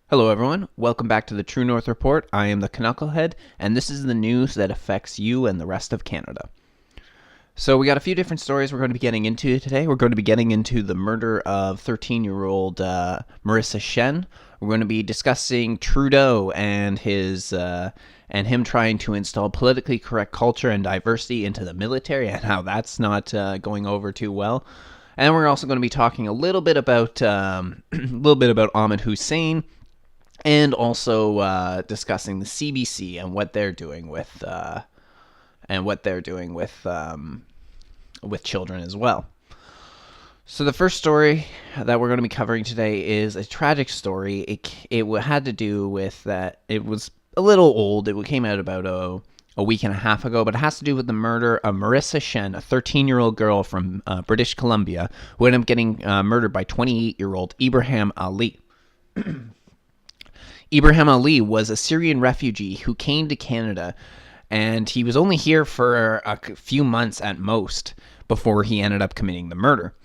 Hello, everyone. Welcome back to the True North Report. I am the Knucklehead, and this is the news that affects you and the rest of Canada. So, we got a few different stories we're going to be getting into today. We're going to be getting into the murder of 13-year-old Marrisa Shen. We're going to be discussing Trudeau and him trying to install politically correct culture and diversity into the military, and how that's not going over too well. And we're also going to be talking a little bit about Ahmed Hussein, and also discussing the CBC and what they're doing with children as well. So the first story that we're going to be covering today is a tragic story. It had to do with that. It was a little old. It came out about a week and a half ago, but it has to do with the murder of Marrisa Shen, a 13-year-old girl from British Columbia, who ended up getting murdered by 28-year-old Ibrahim Ali. Ibrahim Ali was a Syrian refugee who came to Canada, and he was only here for a few months at most before he ended up committing the murder.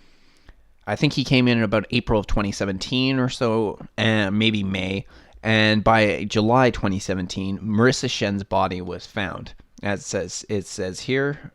I think he came in about April of 2017 or so, and maybe May, and by July 2017, Marrisa Shen's body was found. As it says here,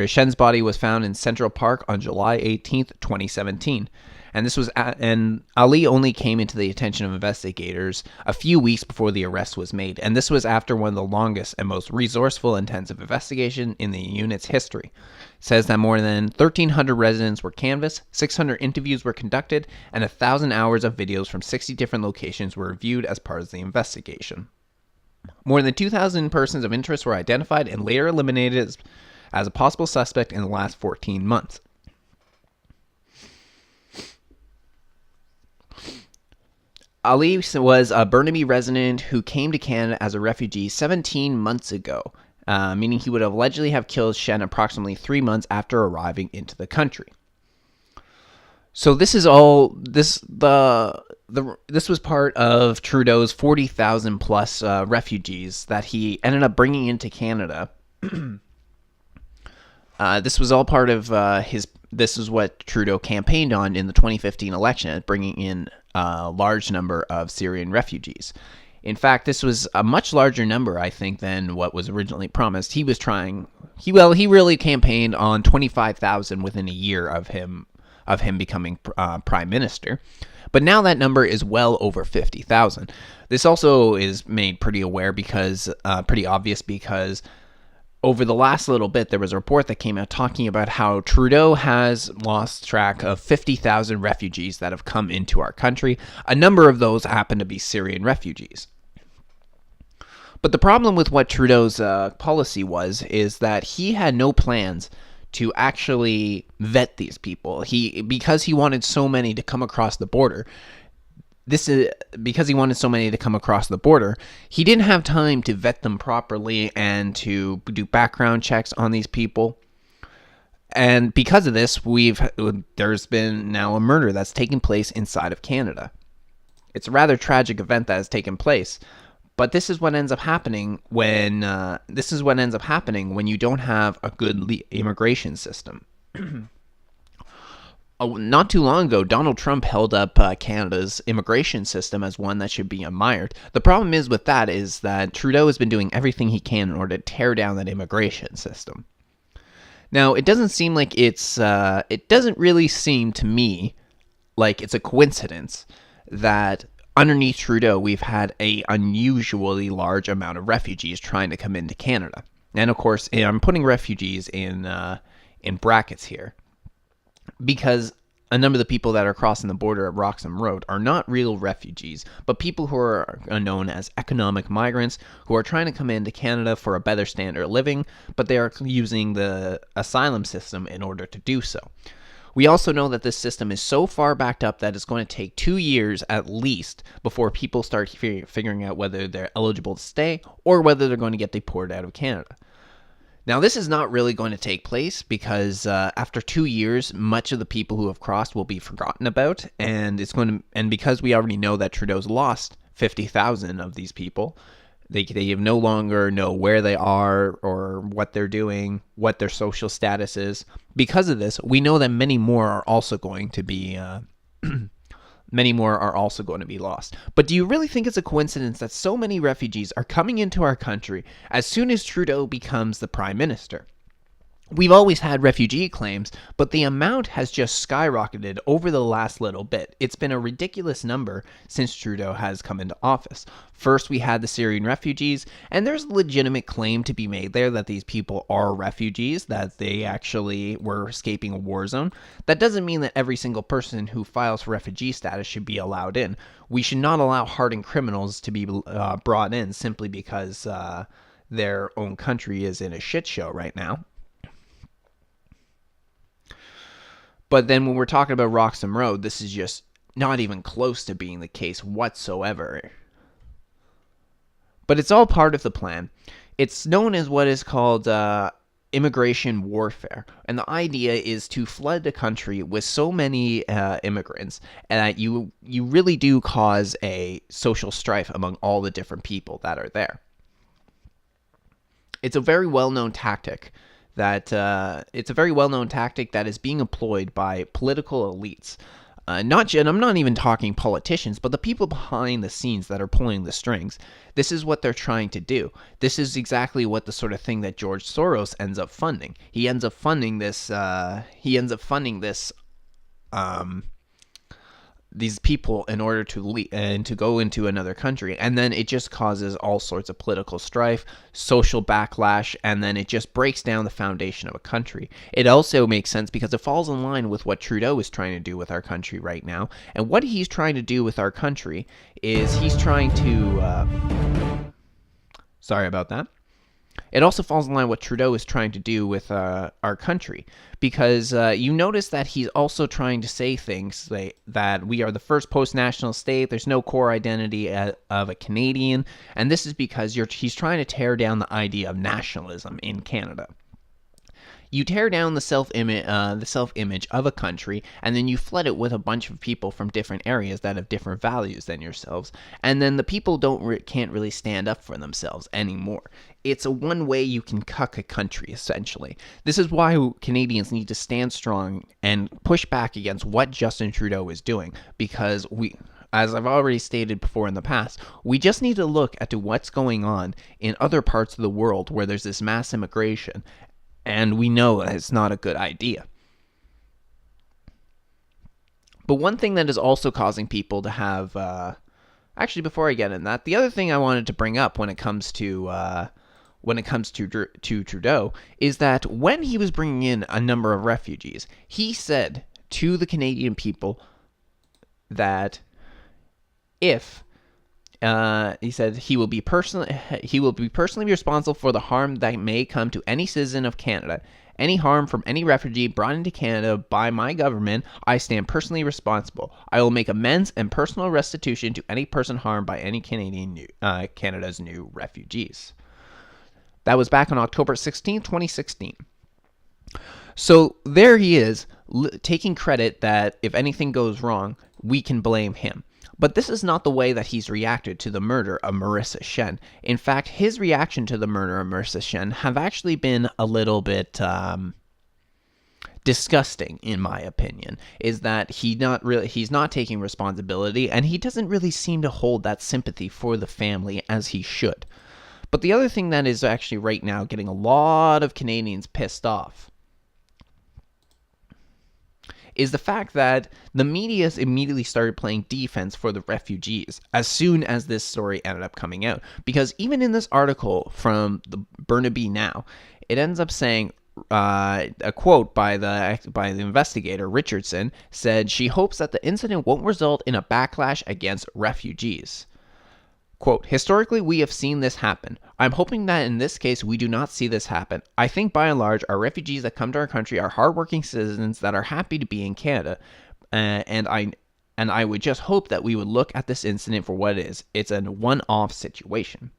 Shen's body was found in Central Park on July 18th, 2017. And Ali only came into the attention of investigators a few weeks before the arrest was made, and this was after one of the longest and most resourceful intensive investigation in the unit's history. It says that more than 1,300 residents were canvassed, 600 interviews were conducted, and 1,000 hours of videos from 60 different locations were reviewed as part of the investigation. More than 2,000 persons of interest were identified and later eliminated as a possible suspect in the last 14 months. Ali was a Burnaby resident who came to Canada as a refugee 17 months ago, meaning he would allegedly have killed Shen approximately 3 months after arriving into the country. So this is all this was part of Trudeau's 40,000 plus refugees that he ended up bringing into Canada. This was all part of This is what Trudeau campaigned on in the 2015 election, bringing in a large number of Syrian refugees. In fact, this was a much larger number, I think, than what was originally promised. He really campaigned on 25,000 within a year of him becoming prime minister. But now that number is well over 50,000. This also is made pretty obvious because over the last little bit, there was a report that came out talking about how Trudeau has lost track of 50,000 refugees that have come into our country. A number of those happen to be Syrian refugees. But the problem with what Trudeau's policy is that he had no plans to actually vet these people. Because he wanted so many to come across the border, he didn't have time to vet them properly and to do background checks on these people. And because of this, there's been now a murder that's taken place inside of Canada. It's a rather tragic event that has taken place, but this is what ends up happening when you don't have a good immigration system. Not too long ago, Donald Trump held up Canada's immigration system as one that should be admired. The problem is that Trudeau has been doing everything he can in order to tear down that immigration system. Now, it doesn't really seem to me like it's a coincidence that underneath Trudeau, we've had a unusually large amount of refugees trying to come into Canada. And of course, I'm putting refugees in brackets here, because a number of the people that are crossing the border at Roxham Road are not real refugees, but people who are known as economic migrants who are trying to come into Canada for a better standard of living, but they are using the asylum system in order to do so. We also know that this system is so far backed up that it's going to take 2 years at least before people start figuring out whether they're eligible to stay or whether they're going to get deported out of Canada. Now, this is not really going to take place because after 2 years, much of the people who have crossed will be forgotten about, and because we already know that Trudeau's lost 50,000 of these people, they no longer know where they are or what they're doing, what their social status is. Because of this, we know that many more are also going to be Many more are also going to be lost. But do you really think it's a coincidence that so many refugees are coming into our country as soon as Trudeau becomes the prime minister? We've always had refugee claims, but the amount has just skyrocketed over the last little bit. It's been a ridiculous number since Trudeau has come into office. First, we had the Syrian refugees, and there's a legitimate claim to be made there that these people are refugees, that they actually were escaping a war zone. That doesn't mean that every single person who files for refugee status should be allowed in. We should not allow hardened criminals to be brought in simply because their own country is in a shit show right now. But then when we're talking about Roxham Road, this is just not even close to being the case whatsoever. But it's all part of the plan. It's known as what is called immigration warfare. And the idea is to flood the country with so many immigrants that you really do cause a social strife among all the different people that are there. It's a very well-known tactic that is being employed by political elites. And I'm not even talking politicians, but the people behind the scenes that are pulling the strings. This is what they're trying to do. This is exactly what the sort of thing that George Soros ends up funding. He ends up funding this. These people in order to go into another country, and then it just causes all sorts of political strife, social backlash, and then it just breaks down the foundation of a country. It also makes sense because it falls in line with what Trudeau is trying to do with our country right now, and what he's trying to do with our country is he's trying to sorry about that. It also falls in line with what Trudeau is trying to do with our country, because you notice that he's also trying to say things that we are the first post-national state, there's no core identity of a Canadian, and this is because he's trying to tear down the idea of nationalism in Canada. You tear down the self-image of a country, and then you flood it with a bunch of people from different areas that have different values than yourselves, and then the people can't really stand up for themselves anymore. It's a one way you can cuck a country, essentially. This is why Canadians need to stand strong and push back against what Justin Trudeau is doing, because as I've already stated before in the past, we just need to look at what's going on in other parts of the world where there's this mass immigration, and we know that it's not a good idea. But one thing that is also causing people to have... actually, before I get in that, the other thing I wanted to bring up when it comes to Trudeau is that when he was bringing in a number of refugees, he said to the Canadian people that he said he will be personally responsible for the harm that may come to any citizen of Canada. Any harm from any refugee brought into Canada by my government, I stand personally responsible. I will make amends and personal restitution to any person harmed by any Canada's new refugees. That was back on October 16, 2016. So there he is, taking credit that if anything goes wrong, we can blame him. But this is not the way that he's reacted to the murder of Marrisa Shen. In fact, his reaction to the murder of Marrisa Shen have actually been a little bit disgusting, in my opinion. Is that he's not taking responsibility, and he doesn't really seem to hold that sympathy for the family as he should. But the other thing that is actually right now getting a lot of Canadians pissed off is the fact that the media immediately started playing defense for the refugees as soon as this story ended up coming out. Because even in this article from the Burnaby Now, it ends up saying, a quote by the investigator, Richardson, said she hopes that the incident won't result in a backlash against refugees. Quote, historically, we have seen this happen. I'm hoping that in this case, we do not see this happen. I think by and large, our refugees that come to our country are hardworking citizens that are happy to be in Canada. And I would just hope that we would look at this incident for what it is. It's a one-off situation.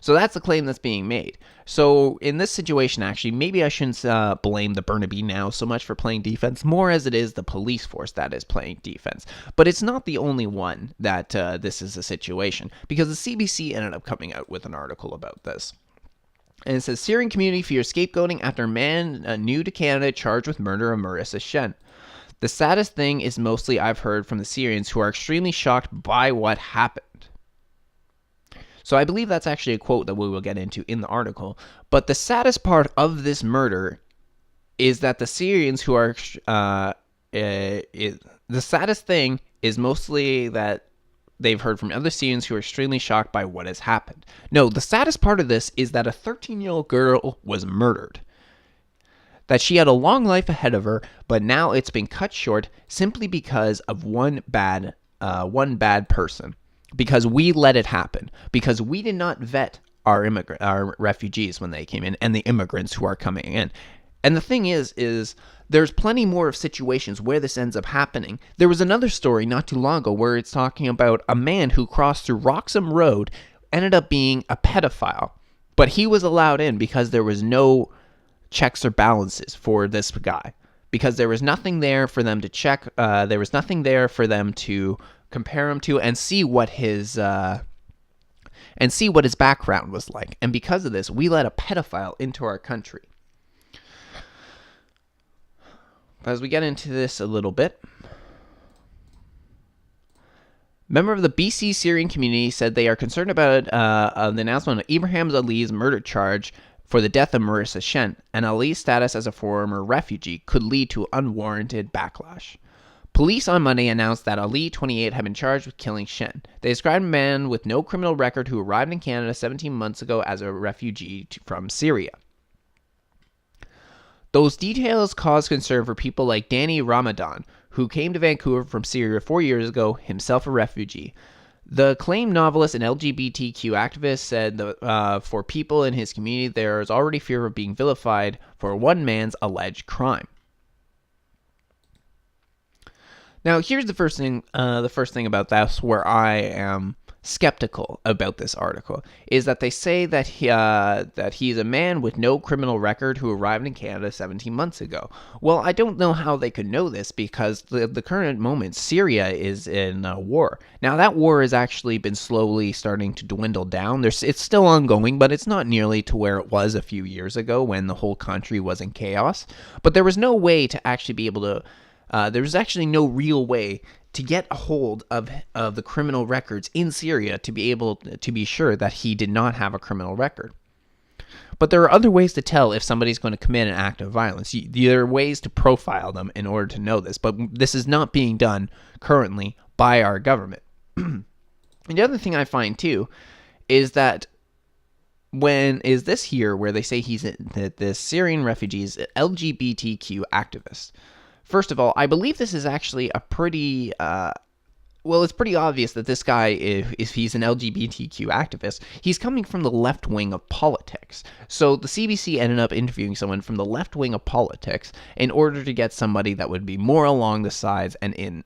So that's the claim that's being made. So in this situation, actually, maybe I shouldn't blame the Burnaby Now so much for playing defense, more as it is the police force that is playing defense. But it's not the only one that this is a situation, because the CBC ended up coming out with an article about this. And it says, Syrian community fears scapegoating after man new to Canada charged with murder of Marrisa Shen. The saddest thing is mostly I've heard from the Syrians who are extremely shocked by what happened. So I believe that's actually a quote that we will get into in the article. But the saddest part of this murder is that the Syrians who are the saddest thing is mostly that they've heard from other Syrians who are extremely shocked by what has happened. No, the saddest part of this is that a 13-year-old girl was murdered. That she had a long life ahead of her, but now it's been cut short simply because of one bad person. Because we let it happen. Because we did not vet our refugees when they came in, and the immigrants who are coming in. And the thing is there's plenty more of situations where this ends up happening. There was another story not too long ago where it's talking about a man who crossed through Roxham Road, ended up being a pedophile. But he was allowed in because there was no checks or balances for this guy, because there was nothing there for them to check. There was nothing there for them to compare him to and see what his background was like. And because of this, we let a pedophile into our country. As we get into this a little bit, member of the BC Syrian community said they are concerned about the announcement of Ibrahim Ali's murder charge for the death of Marrisa Shen, and Ali's status as a former refugee could lead to unwarranted backlash. Police on Monday announced that Ali, 28, had been charged with killing Shen. They described a man with no criminal record who arrived in Canada 17 months ago as a refugee from Syria. Those details caused concern for people like Danny Ramadan, who came to Vancouver from Syria 4 years ago, himself a refugee. The acclaimed novelist and LGBTQ activist said that for people in his community, there is already fear of being vilified for one man's alleged crime. Now, here's the first thing about this where I am skeptical about this article, is that they say that he's a man with no criminal record who arrived in Canada 17 months ago. Well, I don't know how they could know this, because the current moment, Syria is in war. Now, that war has actually been slowly starting to dwindle down. It's still ongoing, but it's not nearly to where it was a few years ago when the whole country was in chaos. But there was no way to actually be able to there was actually no real way to get a hold of the criminal records in Syria to be able to be sure that he did not have a criminal record. But there are other ways to tell if somebody's going to commit an act of violence. There are ways to profile them in order to know this, but this is not being done currently by our government. And the other thing I find too is that where they say this Syrian refugee is an LGBTQ activist. First of all, I believe this is actually a pretty, it's pretty obvious that this guy, if he's an LGBTQ activist, he's coming from the left wing of politics. So the CBC ended up interviewing someone from the left wing of politics in order to get somebody that would be more along the sides and in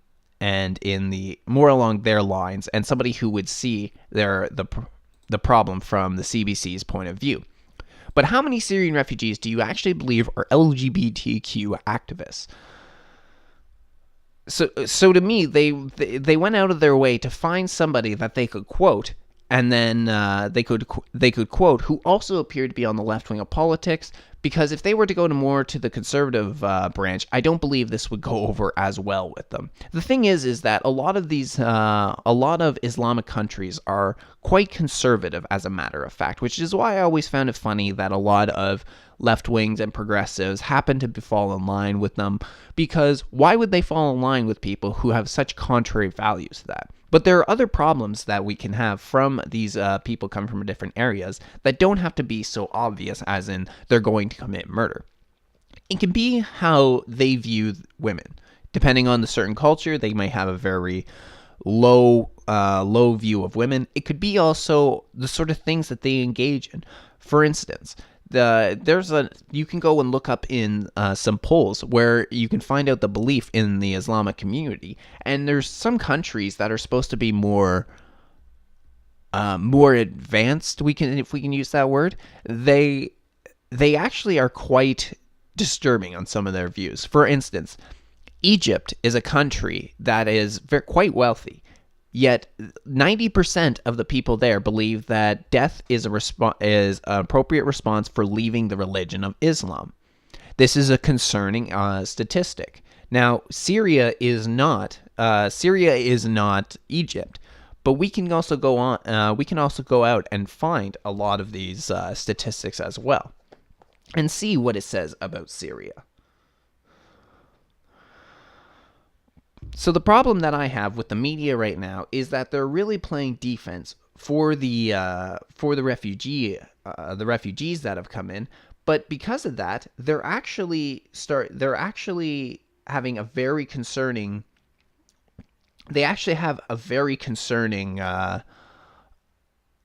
the more along their lines, and somebody who would see the problem from the CBC's point of view. But how many Syrian refugees do you actually believe are LGBTQ activists? So to me, they went out of their way to find somebody that they could quote, and then they could quote who also appeared to be on the left wing of politics. Because if they were to go more to the conservative branch, I don't believe this would go over as well with them. The thing is that a lot of Islamic countries are quite conservative, as a matter of fact, which is why I always found it funny that a lot of left wings and progressives happen to fall in line with them. Because why would they fall in line with people who have such contrary values to that? But there are other problems that we can have from these people coming from different areas that don't have to be so obvious, as in they're going to commit murder. It can be how they view women. Depending on the certain culture, they may have a very low view of women. It could be also the sort of things that they engage in. For instance, you can go and look up in some polls where you can find out the belief in the Islamic community, and there's some countries that are supposed to be more advanced. If we can use that word, they actually are quite disturbing on some of their views. For instance, Egypt is a country that is quite wealthy. Yet 90% of the people there believe that death is an appropriate response for leaving the religion of Islam. This is a concerning statistic. Now, Syria is not Egypt, but we can also go on. We can also go out and find a lot of these statistics as well, and see what it says about Syria. So the problem that I have with the media right now is that they're really playing defense for the refugees that have come in, but because of that, they're actually having a very concerning. They actually have a very concerning.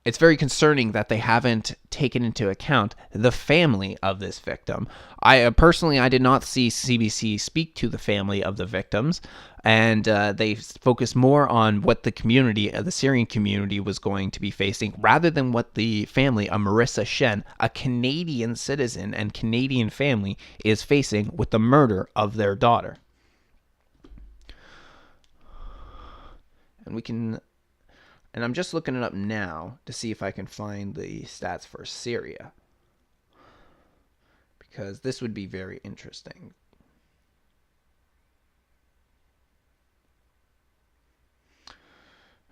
It's very concerning that they haven't taken into account the family of this victim. I personally, I did not see CBC speak to the family of the victims, and they focused more on what the Syrian community was going to be facing, rather than what the family of Marrisa Shen, a Canadian citizen and Canadian family, is facing with the murder of their daughter. And I'm just looking it up now to see if I can find the stats for Syria, because this would be very interesting.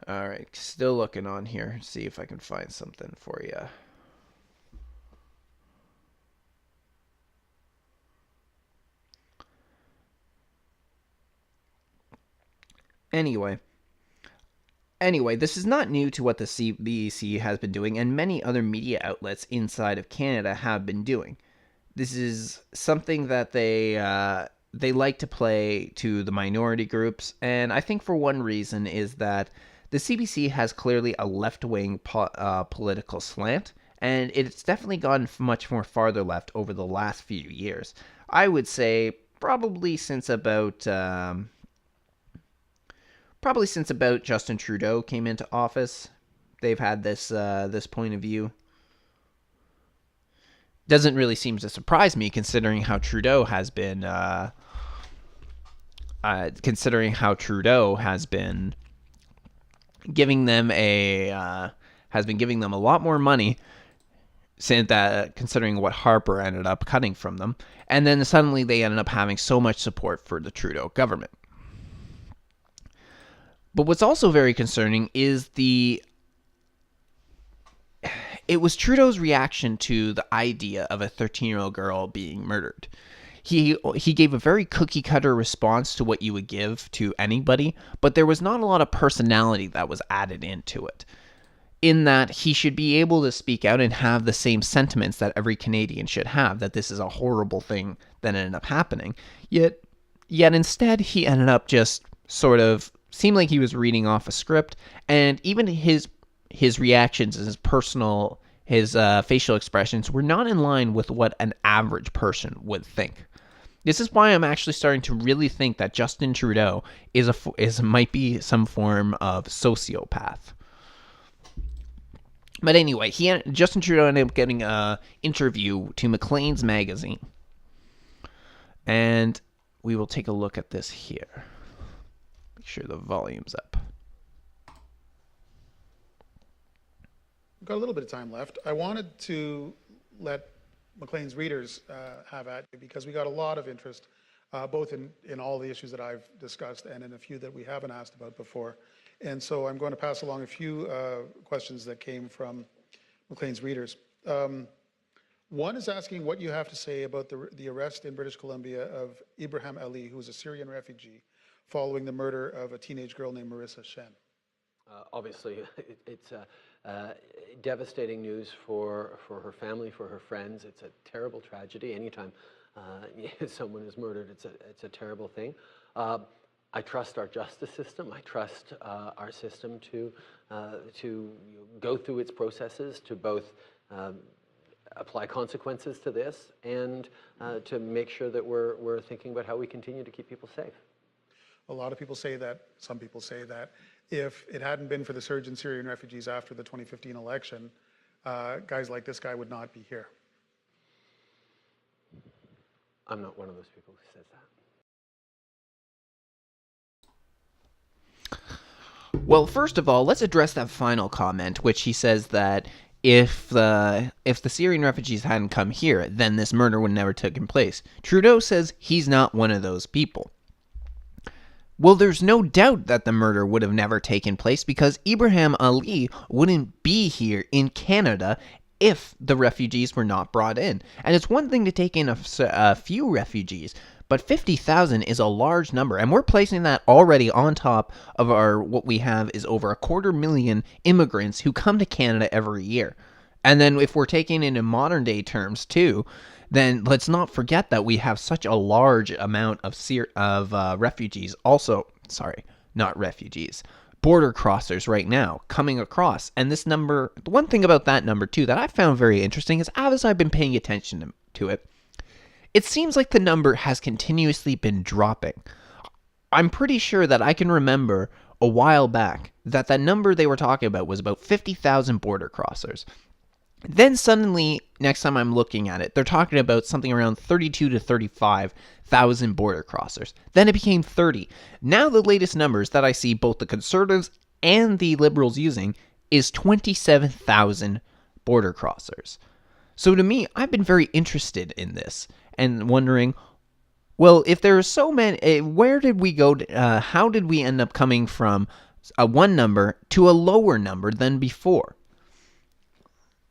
All right, still looking on here, see if I can find something for you. Anyway, this is not new to what the CBC has been doing, and many other media outlets inside of Canada have been doing. This is something that they like to play to the minority groups, and I think for one reason is that the CBC has clearly a left-wing political slant, and it's definitely gone much more farther left over the last few years. I would say probably since about Justin Trudeau came into office, they've had this point of view. Doesn't really seem to surprise me, considering how Trudeau has been giving them a lot more money, since that, considering what Harper ended up cutting from them, and then suddenly they ended up having so much support for the Trudeau government. But what's also very concerning is it was Trudeau's reaction to the idea of a 13-year-old girl being murdered. He gave a very cookie-cutter response to what you would give to anybody, but there was not a lot of personality that was added into it. In that he should be able to speak out and have the same sentiments that every Canadian should have, that this is a horrible thing that ended up happening. Yet instead, he ended up just sort of seemed like he was reading off a script, and even his reactions and his facial expressions were not in line with what an average person would think. This is why I'm actually starting to really think that Justin Trudeau might be some form of sociopath. But anyway, Justin Trudeau ended up getting an interview to Maclean's magazine, and we will take a look at this here. Make sure the volume's up. We've got a little bit of time left. I wanted to let Maclean's readers have at you, because we got a lot of interest, both in all the issues that I've discussed and in a few that we haven't asked about before. And so I'm going to pass along a few questions that came from Maclean's readers. One is asking what you have to say about the arrest in British Columbia of Ibrahim Ali, who was a Syrian refugee, following the murder of a teenage girl named Marrisa Shen. Obviously, it's devastating news for her family, for her friends. It's a terrible tragedy. Anytime someone is murdered, it's a terrible thing. I trust our justice system. I trust our system to go through its processes, to both apply consequences to this and to make sure that we're thinking about how we continue to keep people safe. A lot of people say that, some people say that, if it hadn't been for the surge in Syrian refugees after the 2015 election, guys like this guy would not be here. I'm not one of those people who says that. Well, first of all, let's address that final comment, which he says that if the Syrian refugees hadn't come here, then this murder would never taken place. Trudeau says he's not one of those people. Well, there's no doubt that the murder would have never taken place because Ibrahim Ali wouldn't be here in Canada if the refugees were not brought in. And it's one thing to take in a few refugees, but 50,000 is a large number, and we're placing that already on top of what we have is over 250,000 immigrants who come to Canada every year. And then if we're taking it in modern day terms too, then let's not forget that we have such a large amount of refugees. Also, sorry, not refugees, border crossers right now coming across. And this number, the one thing about that number too that I found very interesting is as I've been paying attention to it, it seems like the number has continuously been dropping. I'm pretty sure that I can remember a while back that number they were talking about was about 50,000 border crossers. Then suddenly, next time I'm looking at it, they're talking about something around 32 to 35,000 border crossers. Then it became 30. Now the latest numbers that I see both the Conservatives and the Liberals using is 27,000 border crossers. So to me, I've been very interested in this and wondering, well, if there are so many, where did we go? How did we end up coming from a one number to a lower number than before?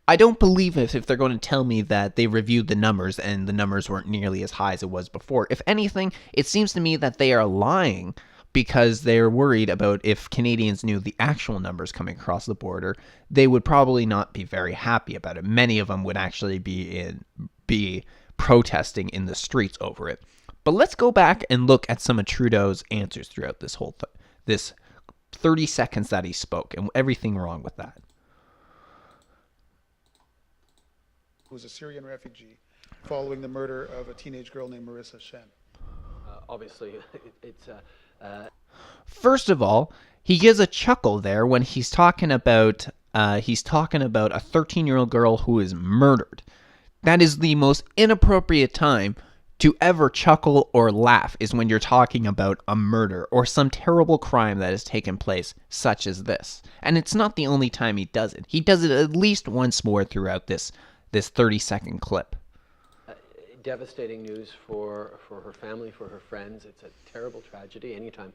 I don't believe it if they're going to tell me that they reviewed the numbers and the numbers weren't nearly as high as it was before. If anything, it seems to me that they are lying because they're worried about if Canadians knew the actual numbers coming across the border, they would probably not be very happy about it. Many of them would actually be protesting in the streets over it. But let's go back and look at some of Trudeau's answers throughout this whole this 30 seconds that he spoke and everything wrong with that. Who was a Syrian refugee following the murder of a teenage girl named Marrisa Shen. Obviously, it's First of all, he gives a chuckle there when he's talking about a 13-year-old girl who is murdered. That is the most inappropriate time to ever chuckle or laugh, is when you're talking about a murder or some terrible crime that has taken place, such as this. And it's not the only time he does it. He does it at least once more throughout this 30-second clip. devastating news for her family, for her friends. It's a terrible tragedy. Anytime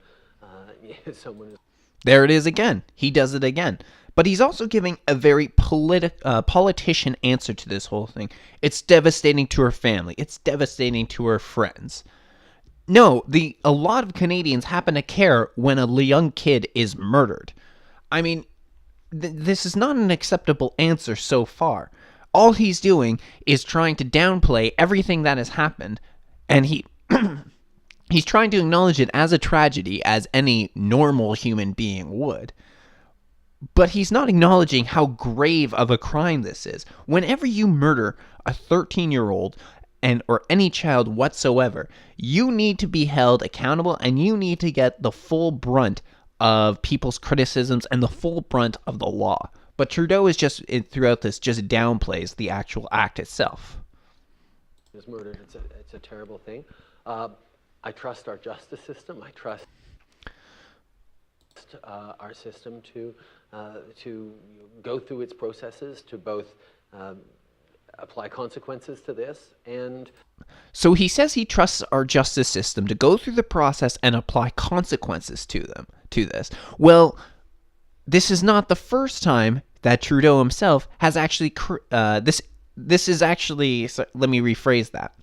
someone is... There it is again. He does it again. But he's also giving a very politician answer to this whole thing. It's devastating to her family. It's devastating to her friends. No, a lot of Canadians happen to care when a young kid is murdered. I mean, this is not an acceptable answer so far. All he's doing is trying to downplay everything that has happened, and he's trying to acknowledge it as a tragedy, as any normal human being would. But he's not acknowledging how grave of a crime this is. Whenever you murder a 13-year-old or any child whatsoever, you need to be held accountable, and you need to get the full brunt of people's criticisms and the full brunt of the law. But Trudeau is throughout this just downplays the actual act itself. Is murdered. It's a terrible thing. I trust our justice system. I trust our system to go through its processes, to both apply consequences to this and... So he says he trusts our justice system to go through the process and apply consequences to this. Well, this is not the first time that Trudeau himself has actually... This is actually... So let me rephrase that.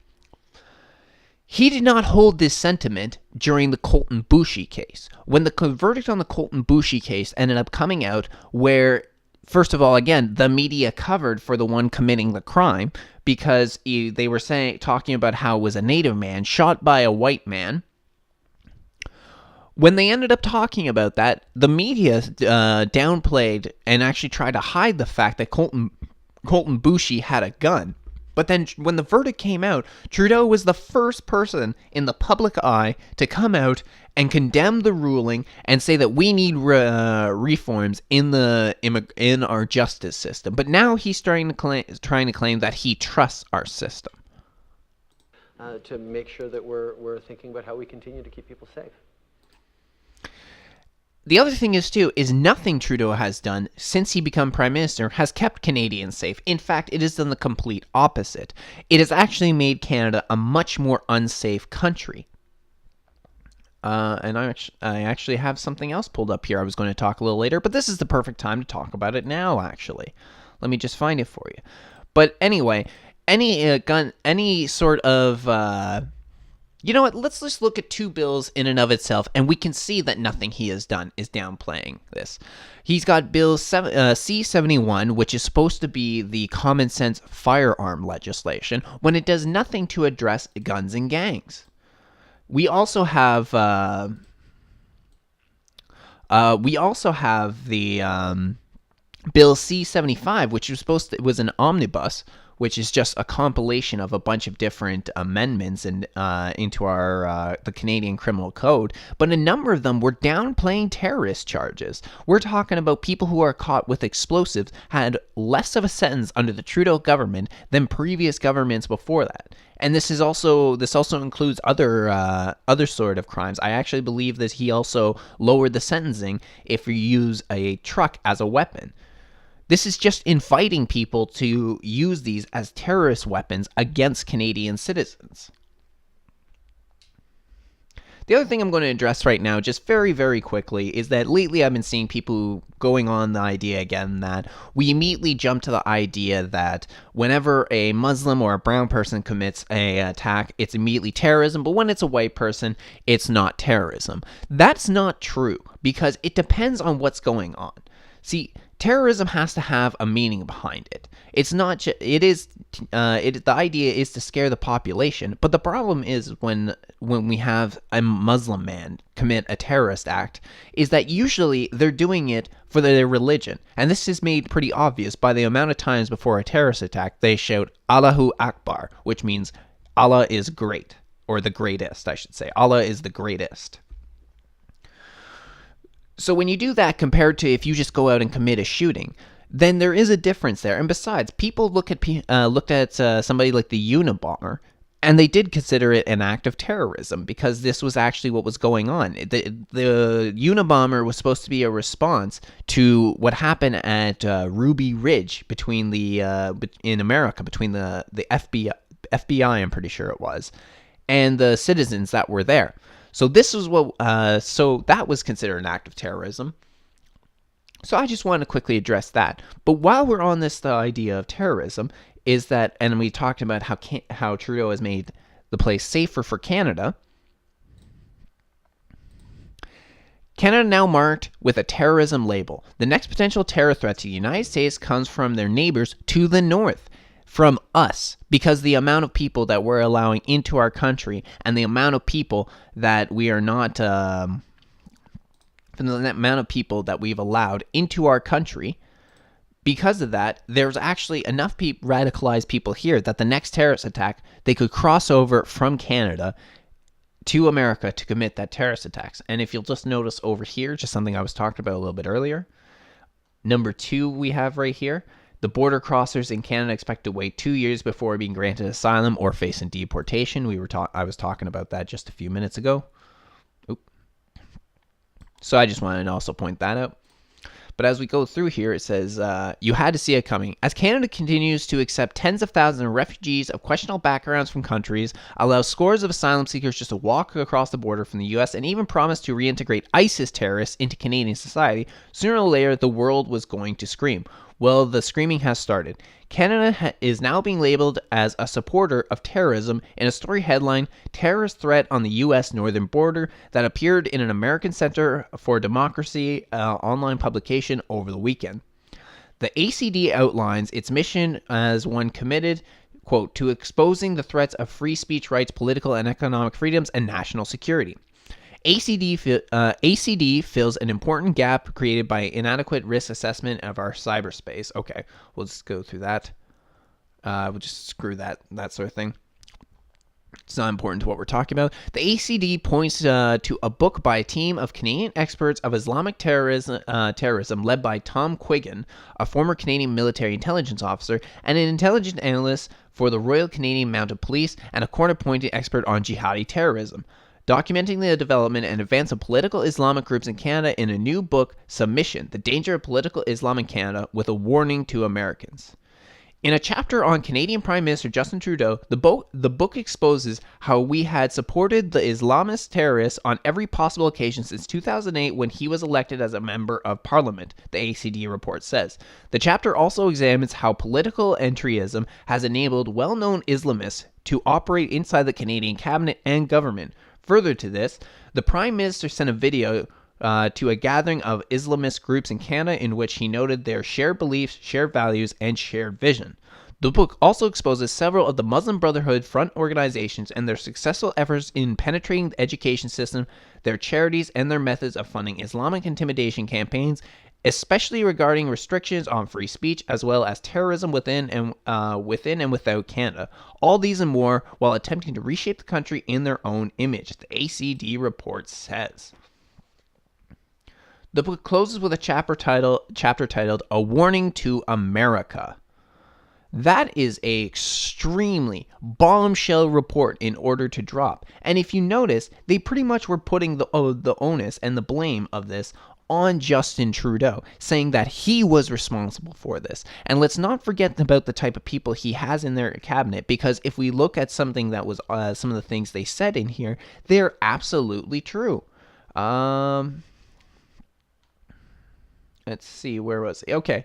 He did not hold this sentiment during the Colton Boushie case. When the verdict on the Colton Boushie case ended up coming out, where, first of all, again, the media covered for the one committing the crime, because they were talking about how it was a Native man shot by a white man. When they ended up talking about that, the media downplayed and actually tried to hide the fact that Colton Boushie had a gun. But then when the verdict came out, Trudeau was the first person in the public eye to come out and condemn the ruling and say that we need reforms in our justice system. But now he's trying to claim that he trusts our system. To make sure that we're thinking about how we continue to keep people safe. The other thing is nothing Trudeau has done since he became Prime Minister has kept Canadians safe. In fact, it has done the complete opposite. It has actually made Canada a much more unsafe country. I actually have something else pulled up here. I was going to talk a little later, but this is the perfect time to talk about it now. Actually, let me just find it for you. But anyway, any sort of you know what? Let's just look at two bills in and of itself, and we can see that nothing he has done is downplaying this. He's got Bill C-71, which is supposed to be the common sense firearm legislation, when it does nothing to address guns and gangs. We also have the Bill C-75, which was an omnibus, which is just a compilation of a bunch of different amendments into the Canadian Criminal Code. But a number of them were downplaying terrorist charges. We're talking about people who are caught with explosives had less of a sentence under the Trudeau government than previous governments before that. And this also includes other sort of crimes. I actually believe that he also lowered the sentencing if you use a truck as a weapon. This is just inviting people to use these as terrorist weapons against Canadian citizens. The other thing I'm going to address right now, just very, very quickly, is that lately I've been seeing people going on the idea again that we immediately jump to the idea that whenever a Muslim or a brown person commits an attack, it's immediately terrorism, but when it's a white person, it's not terrorism. That's not true, because it depends on what's going on. See, terrorism has to have a meaning behind it. It's not. The idea is to scare the population. But the problem is when we have a Muslim man commit a terrorist act, is that usually they're doing it for their religion, and this is made pretty obvious by the amount of times before a terrorist attack they shout Allahu Akbar, which means Allah is great, or the greatest, I should say. Allah is the greatest. So when you do that compared to if you just go out and commit a shooting, then there is a difference there. And besides, people looked at somebody like the Unabomber, and they did consider it an act of terrorism because this was actually what was going on. The Unabomber was supposed to be a response to what happened at Ruby Ridge in America between the FBI, I'm pretty sure it was, and the citizens that were there. So this is so that was considered an act of terrorism. So I just want to quickly address that. But while we're on this, the idea of terrorism is that, and we talked about how Trudeau has made the place safer for Canada. Canada now marked with a terrorism label. The next potential terror threat to the United States comes from their neighbors to the north. From us, because the amount of people that we're allowing into our country and the amount of people that we are not, from the amount of people that we've allowed into our country, because of that, there's actually enough radicalized people here that the next terrorist attack, they could cross over from Canada to America to commit that terrorist attacks. And if you'll just notice over here, just something I was talking about a little bit earlier, number 2 we have right here, the border crossers in Canada expect to wait 2 years before being granted asylum or facing deportation. I was talking about that just a few minutes ago. Oop. So I just wanted to also point that out. But as we go through here, it says, you had to see it coming. As Canada continues to accept tens of thousands of refugees of questionable backgrounds from countries, allow scores of asylum seekers just to walk across the border from the U.S., and even promise to reintegrate ISIS terrorists into Canadian society, sooner or later the world was going to scream. Well, the screaming has started. Canada is now being labeled as a supporter of terrorism in a story headline, Terrorist Threat on the U.S. Northern Border, that appeared in an American Center for Democracy online publication over the weekend. The ACD outlines its mission as one committed, quote, to exposing the threats of free speech rights, political and economic freedoms, and national security. ACD fills an important gap created by inadequate risk assessment of our cyberspace. Okay, we'll just go through that. We'll just screw that sort of thing. It's not important to what we're talking about. The ACD points to a book by a team of Canadian experts of Islamic terrorism led by Tom Quiggin, a former Canadian military intelligence officer and an intelligence analyst for the Royal Canadian Mounted Police, and a court-appointed expert on jihadi terrorism, documenting the development and advance of political Islamic groups in Canada in a new book, Submission: The Danger of Political Islam in Canada, with a warning to Americans. In a chapter on Canadian Prime Minister Justin Trudeau, the book exposes how we had supported the Islamist terrorists on every possible occasion since 2008 when he was elected as a member of parliament, the ACD report says. The chapter also examines how political entryism has enabled well-known Islamists to operate inside the Canadian cabinet and government. Further to this, the Prime Minister sent a video to a gathering of Islamist groups in Canada in which he noted their shared beliefs, shared values, and shared vision. The book also exposes several of the Muslim Brotherhood front organizations and their successful efforts in penetrating the education system, their charities, and their methods of funding Islamic intimidation campaigns, especially regarding restrictions on free speech as well as terrorism within and without Canada. All these and more while attempting to reshape the country in their own image, the ACD report says. The book closes with a chapter titled A Warning to America. That is a extremely bombshell report in order to drop. And if you notice, they pretty much were putting the onus and the blame of this on Justin Trudeau, saying that he was responsible for this. And let's not forget about the type of people he has in their cabinet, because if we look at something that was some of the things they said in here, they're absolutely true. Let's see, where was he? Okay.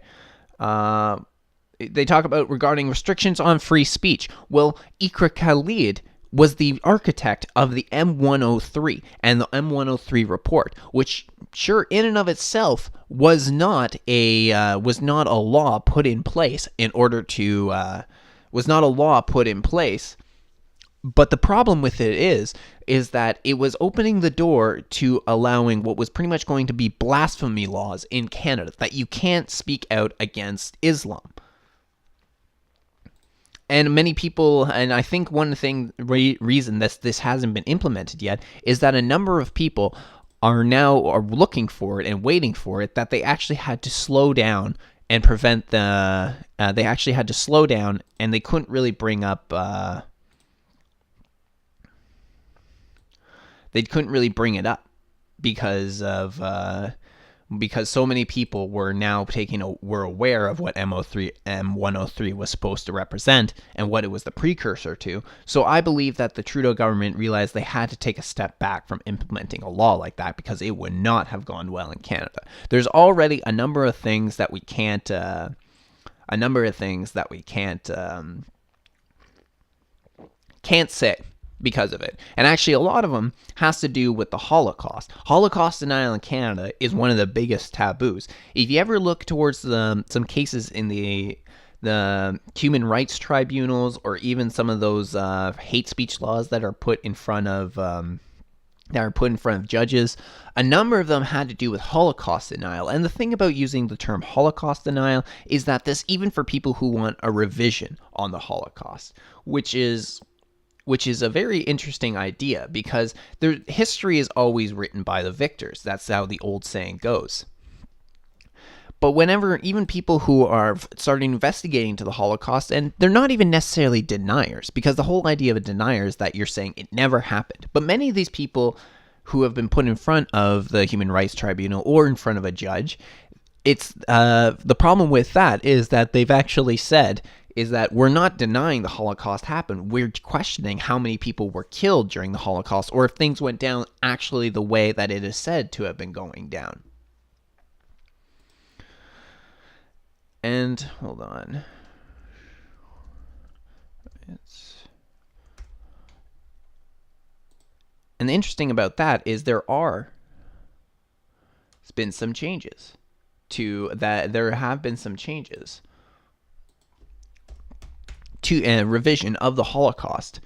They talk about regarding restrictions on free speech. Well, Iqra Khalid was the architect of the M103 and the M103 report, which sure in and of itself was not a law put in place in order to But the problem with it is that it was opening the door to allowing what was pretty much going to be blasphemy laws in Canada, that you can't speak out against Islam. And many people, and I think one reason this hasn't been implemented yet is that a number of people are looking for it and waiting for it, that they actually had to slow down and prevent they actually had to slow down, and they couldn't really bring up it up because so many people were now were aware of what M103 was supposed to represent and what it was the precursor to. So I believe that the Trudeau government realized they had to take a step back from implementing a law like that, because it would not have gone well in Canada. There's already a number of things that we can't say because of it. And actually, a lot of them has to do with the Holocaust. Holocaust denial in Canada is one of the biggest taboos. If you ever look towards some cases in the human rights tribunals, or even some of those hate speech laws that are put in front of judges, a number of them had to do with Holocaust denial. And the thing about using the term Holocaust denial is that this even for people who want a revision on the Holocaust, which is a very interesting idea, because history is always written by the victors. That's how the old saying goes. But whenever even people who are starting investigating into the Holocaust, and they're not even necessarily deniers, because the whole idea of a denier is that you're saying it never happened. But many of these people who have been put in front of the Human Rights Tribunal or in front of a judge, it's the problem with that is that they've actually said is that we're not denying the Holocaust happened. We're questioning how many people were killed during the Holocaust, or if things went down actually the way that it is said to have been going down. And, hold on. And the interesting about that is there's been some changes to that. There have been some changes to a revision of the Holocaust,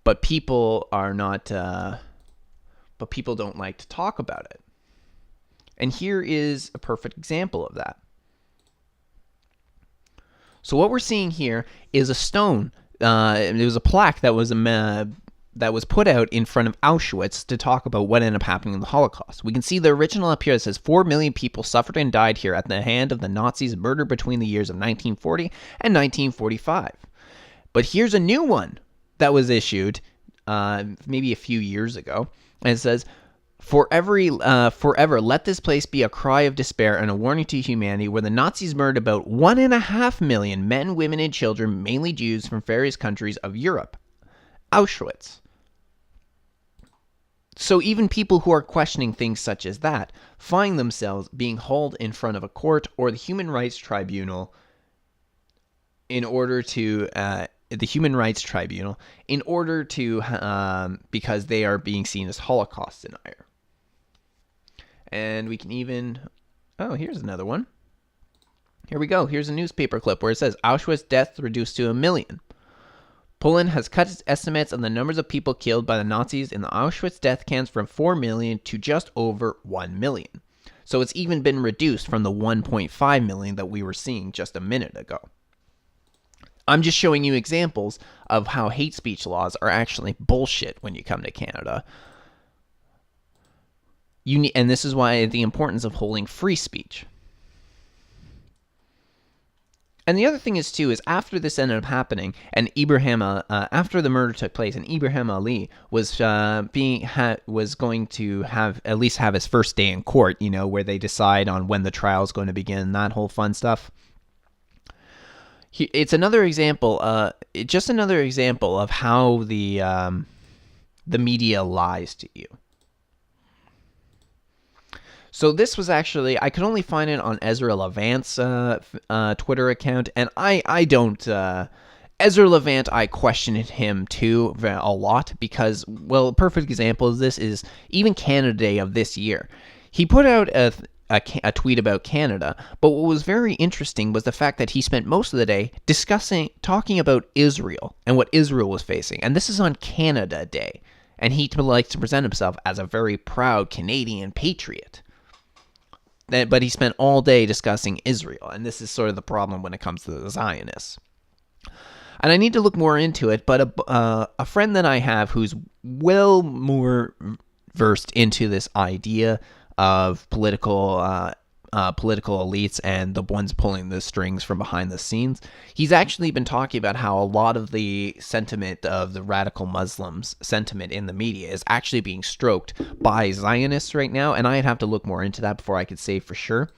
but people are not. But people don't like to talk about it. And here is a perfect example of that. So what we're seeing here is a stone. It was a plaque that was put out in front of Auschwitz to talk about what ended up happening in the Holocaust. We can see the original up here that says 4 million people suffered and died here at the hand of the Nazis, murdered between the years of 1940 and 1945. But here's a new one that was issued maybe a few years ago, and it says, Forever, let this place be a cry of despair and a warning to humanity, where the Nazis murdered about 1.5 million men, women, and children, mainly Jews from various countries of Europe. Auschwitz. So even people who are questioning things such as that find themselves being hauled in front of a court or the Human Rights Tribunal in order to because they are being seen as Holocaust denier. And we can even, here's another one. Here we go. Here's a newspaper clip where it says Auschwitz deaths reduced to 1 million. Poland has cut its estimates on the numbers of people killed by the Nazis in the Auschwitz death camps from 4 million to just over 1 million. So it's even been reduced from the 1.5 million that we were seeing just a minute ago. I'm just showing you examples of how hate speech laws are actually bullshit when you come to Canada. And this is why the importance of holding free speech. And the other thing is too is after this ended up happening, and after the murder took place, and Ibrahim Ali was going to at least have his first day in court, where they decide on when the trial is going to begin, that whole fun stuff. It's another example, just another example of how the media lies to you. So this was actually, I could only find it on Ezra Levant's Twitter account, and I don't, Ezra Levant, I questioned him too a lot because, well, a perfect example of this is even Canada Day of this year. He put out a tweet about Canada, but what was very interesting was the fact that he spent most of the day talking about Israel and what Israel was facing, and this is on Canada Day, and he likes to present himself as a very proud Canadian patriot. But he spent all day discussing Israel, and this is sort of the problem when it comes to the Zionists. And I need to look more into it, but a friend that I have who's well more versed into this idea of political elites and the ones pulling the strings from behind the scenes, he's actually been talking about how a lot of the sentiment of the radical Muslims sentiment in the media is actually being stroked by Zionists right now, and I'd have to look more into that before I could say for sure.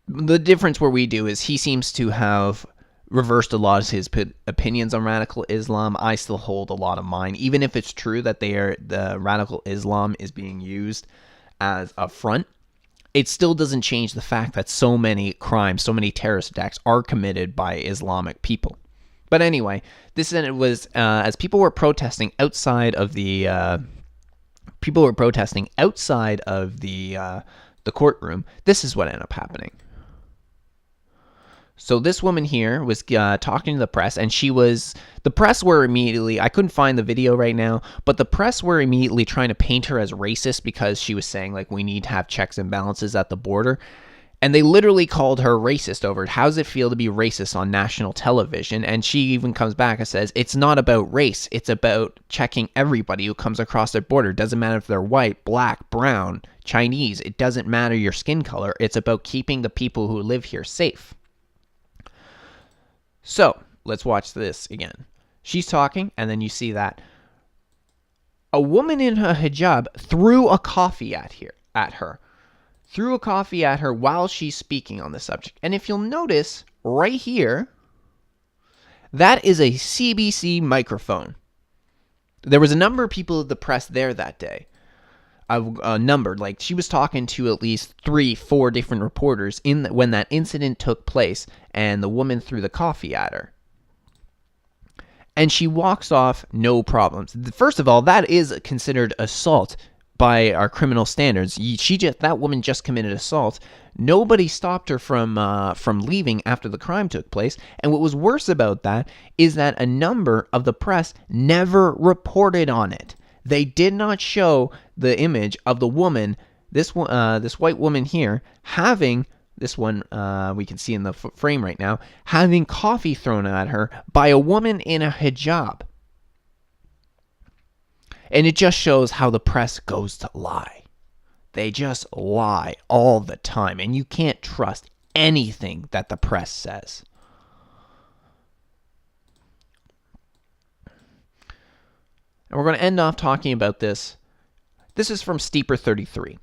The difference where we do is he seems to have reversed a lot of his opinions on radical Islam. I still hold a lot of mine, even if it's true that the radical Islam is being used as a front. It still doesn't change the fact that so many crimes, so many terrorist attacks are committed by Islamic people. But anyway, it was as people were protesting outside of the courtroom. This is what ended up happening. So this woman here was talking to the press, and the press were immediately, I couldn't find the video right now, but the press were immediately trying to paint her as racist because she was saying, like, we need to have checks and balances at the border. And they literally called her racist over it. How does it feel to be racist on national television? And she even comes back and says, it's not about race. It's about checking everybody who comes across their border. It doesn't matter if they're white, black, brown, Chinese. It doesn't matter your skin color. It's about keeping the people who live here safe. So, let's watch this again. She's talking, and then you see that a woman in her hijab threw a coffee at her. Threw a coffee at her while she's speaking on the subject. And if you'll notice, right here, that is a CBC microphone. There was a number of people at the press there that day. A number, like she was talking to at least 3-4 different reporters when that incident took place, and the woman threw the coffee at her. And she walks off, no problems. First of all, that is considered assault by our criminal standards. That woman just committed assault. Nobody stopped her from leaving after the crime took place. And what was worse about that is that a number of the press never reported on it. They did not show the image of the woman, this white woman here, having this one we can see in the frame right now, having coffee thrown at her by a woman in a hijab. And it just shows how the press goes to lie. They just lie all the time, and you can't trust anything that the press says. And we're going to end off talking about this This is from Steeper33.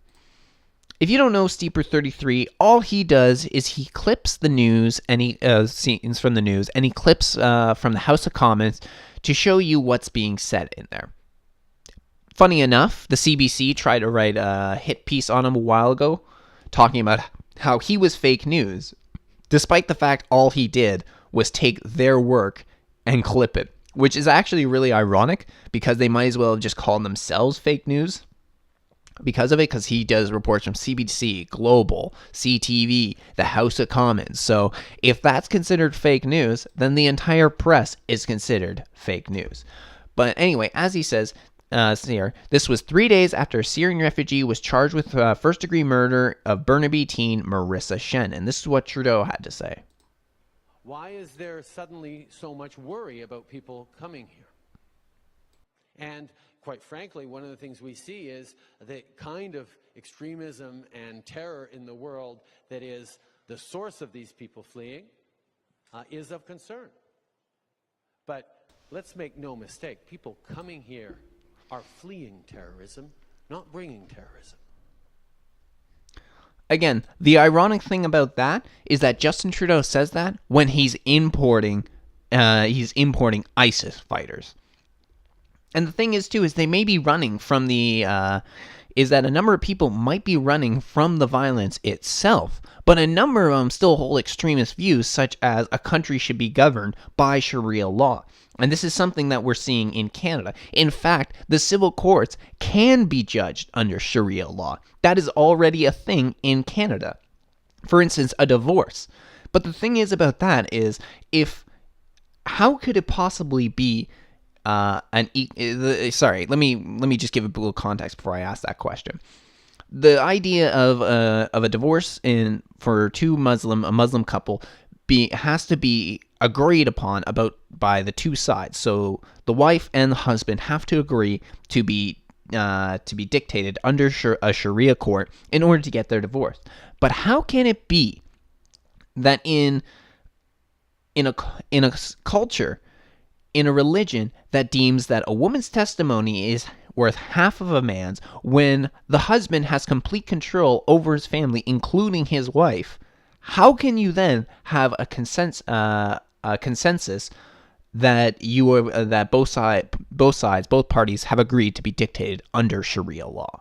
If you don't know Steeper33, all he does is he clips the news and scenes from the news, and he clips from the House of Commons to show you what's being said in there. Funny enough, the CBC tried to write a hit piece on him a while ago, talking about how he was fake news, despite the fact all he did was take their work and clip it, which is actually really ironic because they might as well have just called themselves fake news because of it, because he does reports from CBC, Global, CTV, the House of Commons. So if that's considered fake news, then the entire press is considered fake news. But anyway, as he says, here, this was 3 days after a Syrian refugee was charged with first-degree murder of Burnaby teen Marrisa Shen. And this is what Trudeau had to say. Why is there suddenly so much worry about people coming here? And quite frankly, one of the things we see is the kind of extremism and terror in the world that is the source of these people fleeing is of concern. But let's make no mistake, people coming here are fleeing terrorism, not bringing terrorism. Again, the ironic thing about that is that Justin Trudeau says that when he's importing ISIS fighters. And the thing is, too, is they may be running from is that a number of people might be running from the violence itself, but a number of them still hold extremist views, such as a country should be governed by Sharia law. And this is something that we're seeing in Canada. In fact, the civil courts can be judged under Sharia law. That is already a thing in Canada. For instance, a divorce. But the thing is about that is, how could it possibly be sorry, let me just give a little context before I ask that question. The idea of a divorce for a Muslim couple has to be agreed upon by the two sides. So the wife and the husband have to agree to be dictated under a Sharia court in order to get their divorce. But how can it be that in a culture, in a religion that deems that a woman's testimony is worth half of a man's, when the husband has complete control over his family, including his wife, how can you then have a consensus that both parties have agreed to be dictated under Sharia law?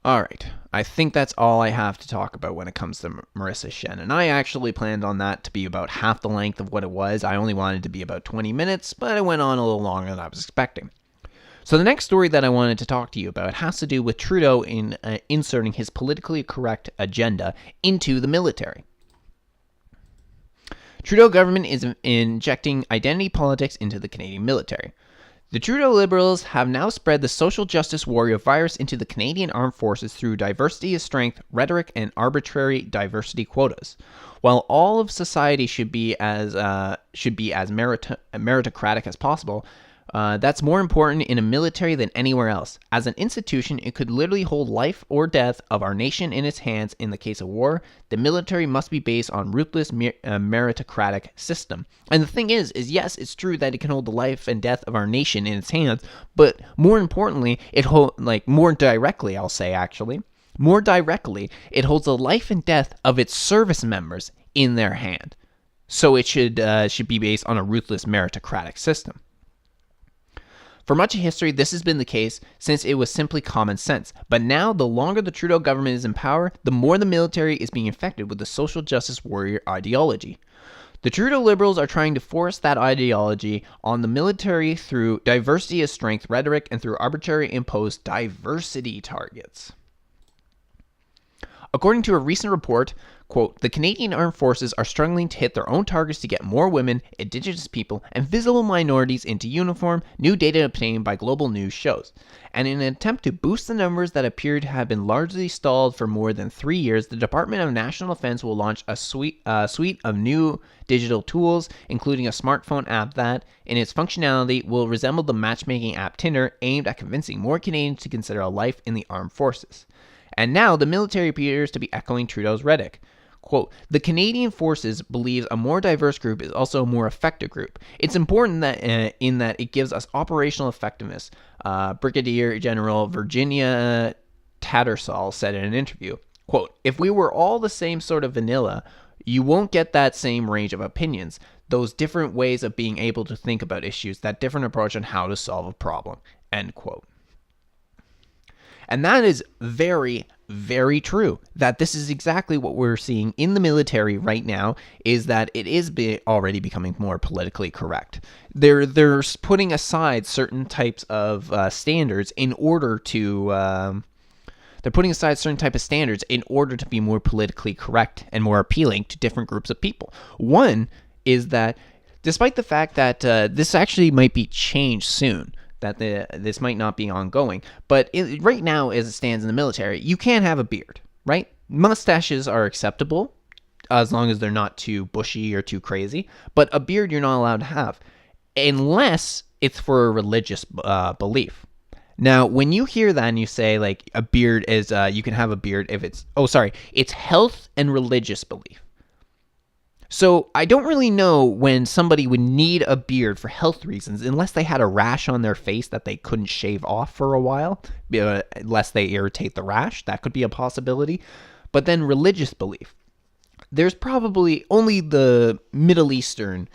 All right, I think that's all I have to talk about when it comes to Marrisa Shen, and I actually planned on that to be about half the length of what it was. I only wanted it to be about 20 minutes, but it went on a little longer than I was expecting. So the next story that I wanted to talk to you about has to do with Trudeau in inserting his politically correct agenda into the military. Trudeau government is injecting identity politics into the Canadian military. The Trudeau Liberals have now spread the social justice warrior virus into the Canadian Armed Forces through diversity of strength rhetoric and arbitrary diversity quotas. While all of society should be as meritocratic as possible, that's more important in a military than anywhere else. As an institution, it could literally hold life or death of our nation in its hands in the case of war. The military must be based on ruthless meritocratic system. And the thing is yes, it's true that it can hold the life and death of our nation in its hands, but more importantly, more directly, it holds the life and death of its service members in their hand. So it should be based on a ruthless meritocratic system. For much of history, this has been the case since it was simply common sense. But now, the longer the Trudeau government is in power, the more the military is being infected with the social justice warrior ideology. The Trudeau Liberals are trying to force that ideology on the military through diversity of strength rhetoric and through arbitrarily imposed diversity targets. According to a recent report, quote, the Canadian Armed Forces are struggling to hit their own targets to get more women, Indigenous people, and visible minorities into uniform, new data obtained by Global News shows. And in an attempt to boost the numbers that appear to have been largely stalled for more than 3 years, the Department of National Defense will launch a suite of new digital tools, including a smartphone app that, in its functionality, will resemble the matchmaking app Tinder, aimed at convincing more Canadians to consider a life in the armed forces. And now the military appears to be echoing Trudeau's rhetoric. Quote, the Canadian Forces believes a more diverse group is also a more effective group. It's important that in that it gives us operational effectiveness. Brigadier General Virginia Tattersall said in an interview, quote, if we were all the same sort of vanilla, you won't get that same range of opinions, those different ways of being able to think about issues, that different approach on how to solve a problem, end quote. And that is very, very true. That this is exactly what we're seeing in the military right now, is that it is already becoming more politically correct. They're putting aside certain types of standards in order to... they're putting aside certain type of standards in order to be more politically correct and more appealing to different groups of people. One is that despite the fact that this actually might be changed soon, that this might not be ongoing, but right now as it stands in the military, you can't have a beard, right? Mustaches are acceptable as long as they're not too bushy or too crazy, but a beard you're not allowed to have unless it's for a religious belief. Now, when you hear that and you say like a beard is, you can have a beard if it's health and religious belief. So I don't really know when somebody would need a beard for health reasons unless they had a rash on their face that they couldn't shave off for a while, lest they irritate the rash. That could be a possibility. But then religious belief. There's probably only the Middle Eastern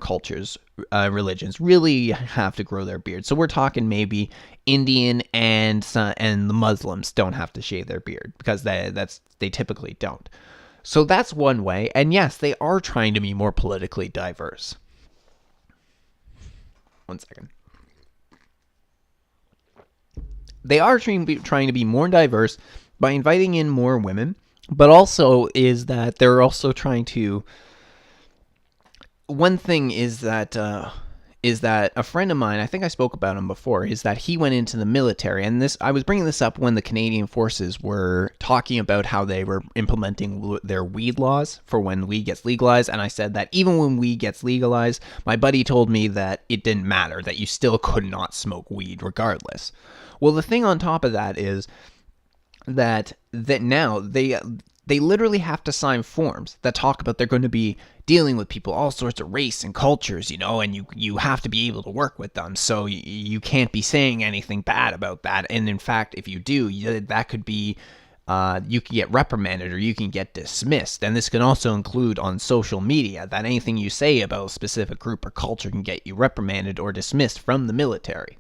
cultures, religions really have to grow their beard. So we're talking maybe Indian and the Muslims don't have to shave their beard because they typically don't. So that's one way. And yes, they are trying to be more politically diverse. One second. They are trying to be more diverse by inviting in more women, but also is that they're also trying to... One thing is that a friend of mine, I think I spoke about him before, is that he went into the military, and I was bringing this up when the Canadian Forces were talking about how they were implementing their weed laws for when weed gets legalized, and I said that even when weed gets legalized, my buddy told me that it didn't matter, that you still could not smoke weed regardless. Well, the thing on top of that is that now they literally have to sign forms that talk about they're going to be dealing with people, all sorts of race and cultures, and you have to be able to work with them. So you can't be saying anything bad about that. And in fact, if you do, that could be, you can get reprimanded or you can get dismissed. And this can also include on social media, that anything you say about a specific group or culture can get you reprimanded or dismissed from the military.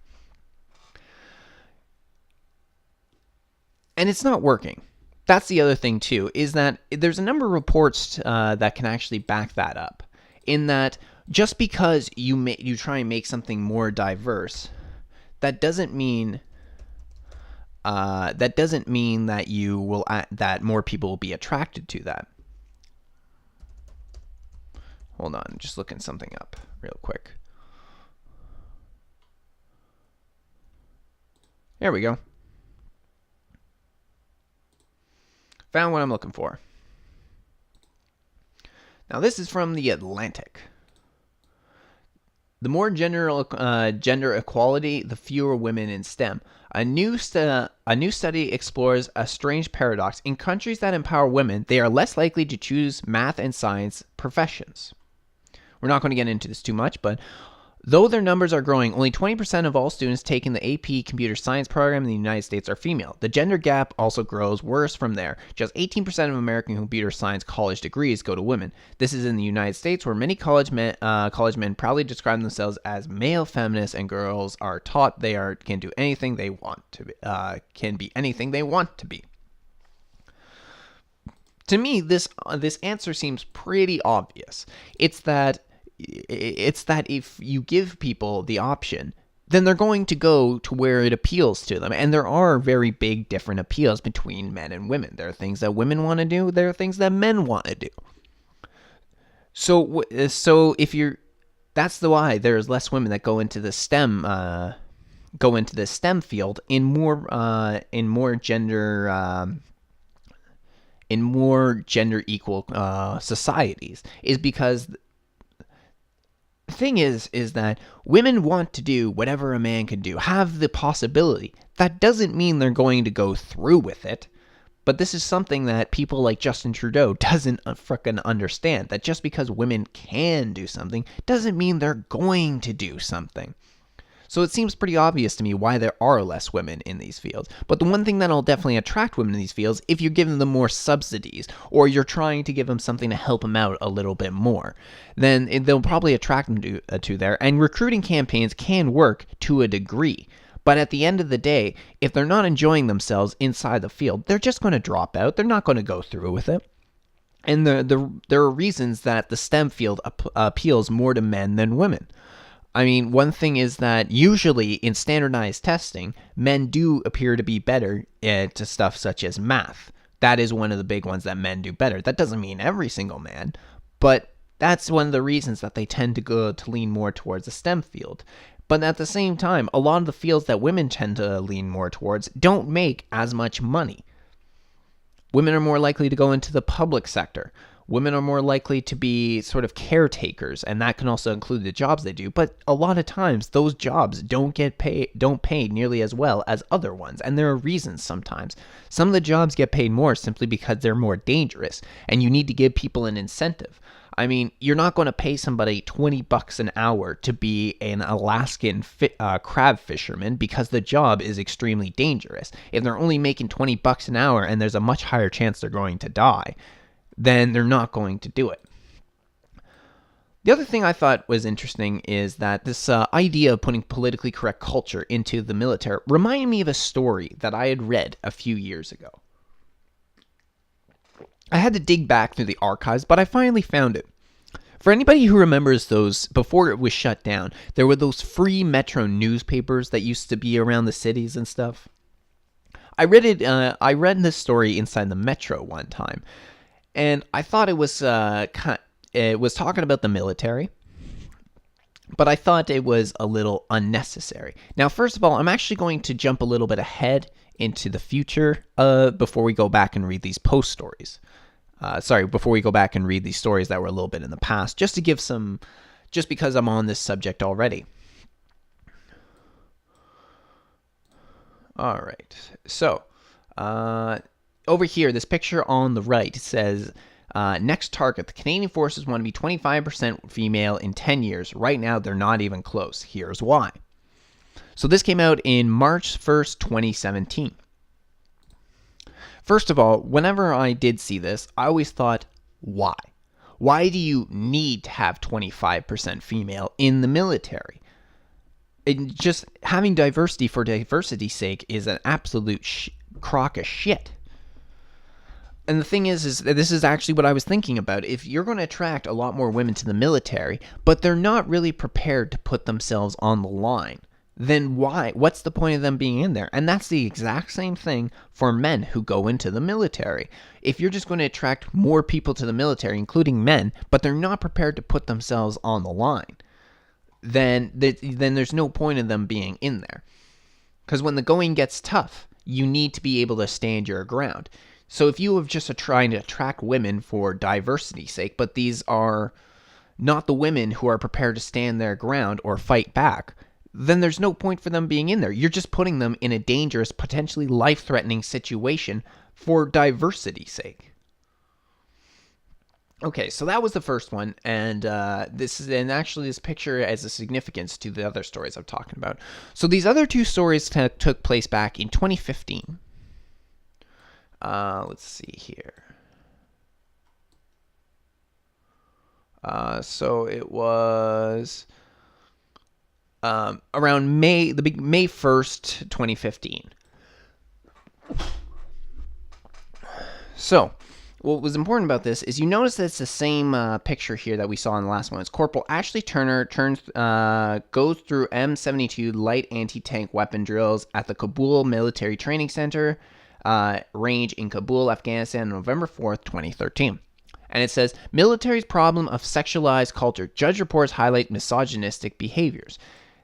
And it's not working. That's the other thing, too, is that there's a number of reports that can actually back that up. In that, just because you try and make something more diverse, that doesn't mean that you will that more people will be attracted to that. Hold on, just looking something up real quick. There we go. Found what I'm looking for. Now, this is from The Atlantic. The more gender equality, the fewer women in STEM. A new study explores a strange paradox. In countries that empower women, they are less likely to choose math and science professions. We're not going to get into this too much, but though their numbers are growing, only 20% of all students taking the AP Computer Science program in the United States are female. The gender gap also grows worse from there. Just 18% of American computer science college degrees go to women. This is in the United States, where many college men proudly describe themselves as male feminists, and girls are taught can do anything they want to be, can be anything they want to be. To me, this answer seems pretty obvious. It's that if you give people the option, then they're going to go to where it appeals to them. And there are very big different appeals between men and women. There are things that women want to do. There are things that men want to do. So that's why there's less women that go into the STEM field in more gender equal societies, is because the thing is that women want to do whatever a man can do, have the possibility. That doesn't mean they're going to go through with it, But this is something that people like Justin Trudeau doesn't frickin' understand. That just because women can do something doesn't mean they're going to do something. So it seems pretty obvious to me why there are less women in these fields. But the one thing that'll definitely attract women in these fields, if you're giving them more subsidies, or you're trying to give them something to help them out a little bit more, then they'll probably attract them to there. And recruiting campaigns can work to a degree. But at the end of the day, if they're not enjoying themselves inside the field, they're just going to drop out. They're not going to go through with it. And there are reasons that the STEM field appeals more to men than women. I mean, one thing is that usually in standardized testing, men do appear to be better at stuff such as math. That is one of the big ones that men do better. That doesn't mean every single man, but that's one of the reasons that they tend to lean more towards the STEM field. But at the same time, a lot of the fields that women tend to lean more towards don't make as much money. Women are more likely to go into the public sector. Women are more likely to be sort of caretakers, and that can also include the jobs they do. But a lot of times, those jobs don't pay nearly as well as other ones, and there are reasons sometimes. Some of the jobs get paid more simply because they're more dangerous, and you need to give people an incentive. I mean, you're not going to pay somebody $20 an hour to be an Alaskan crab fisherman because the job is extremely dangerous. If they're only making $20 an hour and there's a much higher chance they're going to die, then they're not going to do it. The other thing I thought was interesting is that this idea of putting politically correct culture into the military reminded me of a story that I had read a few years ago. I had to dig back through the archives, but I finally found it. For anybody who remembers those, before it was shut down, there were those free Metro newspapers that used to be around the cities and stuff. I read this story inside the Metro one time, and I thought it was talking about the military, but I thought it was a little unnecessary. Now, first of all, I'm actually going to jump a little bit ahead into the future before we go back and read these post stories. Before we go back and read these stories that were a little bit in the past, just to give some, just because I'm on this subject already. All right, so over here, this picture on the right says, next target, the Canadian Forces want to be 25% female in 10 years. Right now, they're not even close. Here's why. So this came out in March 1st, 2017. First of all, whenever I did see this, I always thought, why? Why do you need to have 25% female in the military? Just having diversity for diversity's sake is an absolute crock of shit. And the thing is that this is actually what I was thinking about. If you're going to attract a lot more women to the military, but they're not really prepared to put themselves on the line, then why? What's the point of them being in there? And that's the exact same thing for men who go into the military. If you're just going to attract more people to the military, including men, but they're not prepared to put themselves on the line, then there's no point in them being in there. Because when the going gets tough, you need to be able to stand your ground. So if you have just trying to attract women for diversity's sake, but these are not the women who are prepared to stand their ground or fight back, then there's no point for them being in there. You're just putting them in a dangerous, potentially life-threatening situation for diversity's sake. Okay, so that was the first one, and this picture has a significance to the other stories I'm talking about. So these other two stories took place back in 2015. Let's see here. So it was around May 1st, 2015. So what was important about this is you notice that it's the same picture here that we saw in the last one. It's Corporal Ashley Turner goes through M72 light anti-tank weapon drills at the Kabul Military Training Center range in Kabul, Afghanistan, on November 4th, 2013. And it says, military's problem of sexualized culture. Judge reports highlight misogynistic behaviors.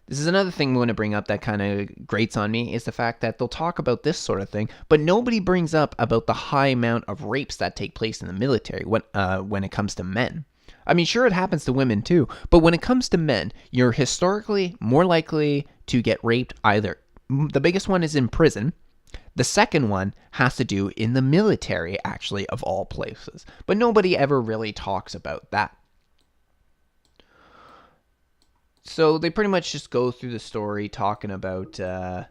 This is another thing we want to bring up that kind of grates on me, is the fact that they'll talk about this sort of thing, but nobody brings up about the high amount of rapes that take place in the military when it comes to men. I mean, sure, it happens to women too, but when it comes to men, you're historically more likely to get raped either. The biggest one is in prison. The second one has to do in the military, actually, of all places. But nobody ever really talks about that. So they pretty much just go through the story talking about, well,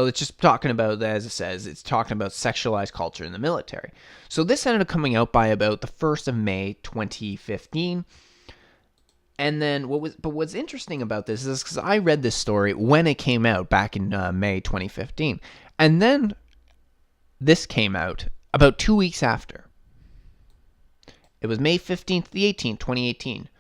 it's just talking about, as it says, it's talking about sexualized culture in the military. So this ended up coming out by about the 1st of May, 2015. And then what's interesting about this is because I read this story when it came out back in May 2015, and then this came out about 2 weeks after. It was May 15th, the 18th, 2018.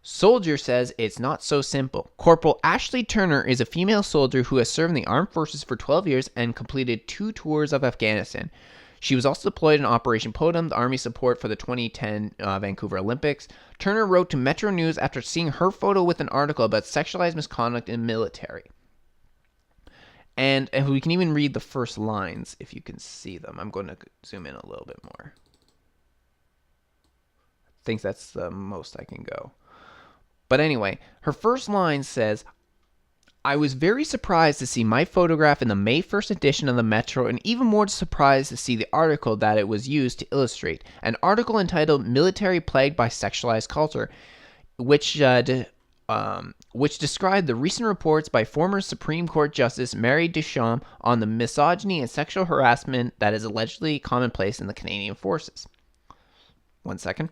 Soldier says it's not so simple. Corporal Ashley Turner is a female soldier who has served in the armed forces for 12 years and completed 2 tours of Afghanistan. She was also deployed in Operation Podum, the Army support for the 2010 Vancouver Olympics. Turner wrote to Metro News after seeing her photo with an article about sexualized misconduct in military. And we can even read the first lines if you can see them. I'm going to zoom in a little bit more. I think that's the most I can go. But anyway, her first line says, I was very surprised to see my photograph in the May 1st edition of the Metro, and even more surprised to see the article that it was used to illustrate. An article entitled Military Plagued by Sexualized Culture, which described the recent reports by former Supreme Court Justice Mary Duchamp on the misogyny and sexual harassment that is allegedly commonplace in the Canadian forces. 1 second.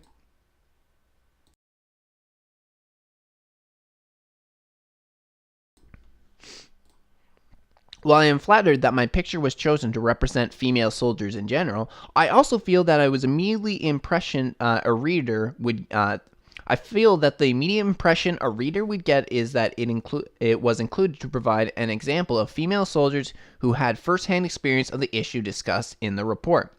While I am flattered that my picture was chosen to represent female soldiers in general, I also feel that I was immediately impression a reader would. I feel that the immediate impression a reader would get is that it was included to provide an example of female soldiers who had first-hand experience of the issue discussed in the report.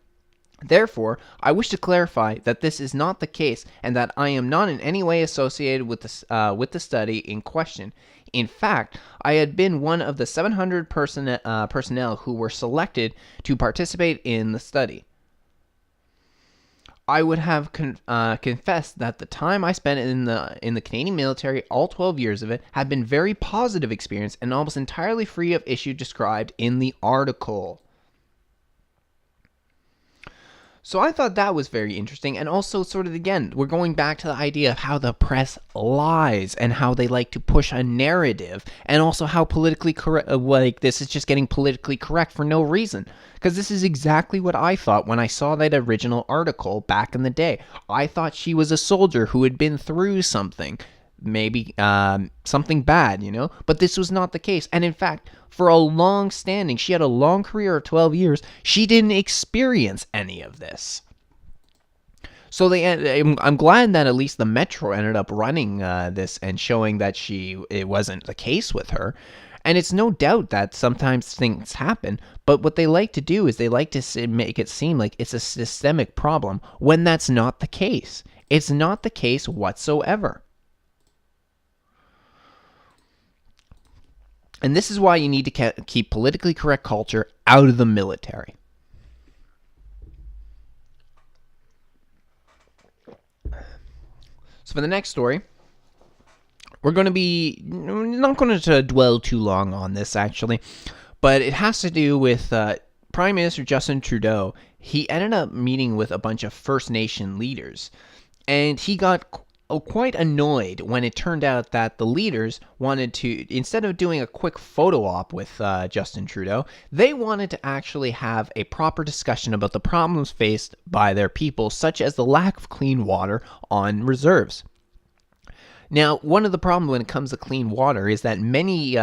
Therefore, I wish to clarify that this is not the case and that I am not in any way associated with the study in question. In fact, I had been one of the 700 personnel who were selected to participate in the study. I would have confessed that the time I spent in the Canadian military, all 12 years of it, had been very positive experience and almost entirely free of issues described in the article. So I thought that was very interesting, and also sort of, again, we're going back to the idea of how the press lies and how they like to push a narrative, and also how politically correct, like this is just getting politically correct for no reason. Because this is exactly what I thought when I saw that original article back in the day. I thought she was a soldier who had been through something. Maybe something bad, but this was not the case. And in fact, for a long standing, she had a long career of 12 years, she didn't experience any of this. So I'm glad that at least the Metro ended up running this and showing that it wasn't the case with her. And it's no doubt that sometimes things happen, but what they like to do is they like to make it seem like it's a systemic problem when that's not the case. It's not the case whatsoever. And this is why you need to keep politically correct culture out of the military. So for the next story, we're not going to dwell too long on this actually, but it has to do with Prime Minister Justin Trudeau. He ended up meeting with a bunch of First Nation leaders, and he got quite annoyed when it turned out that the leaders wanted to, instead of doing a quick photo op with Justin Trudeau, they wanted to actually have a proper discussion about the problems faced by their people, such as the lack of clean water on reserves. Now, one of the problems when it comes to clean water is that many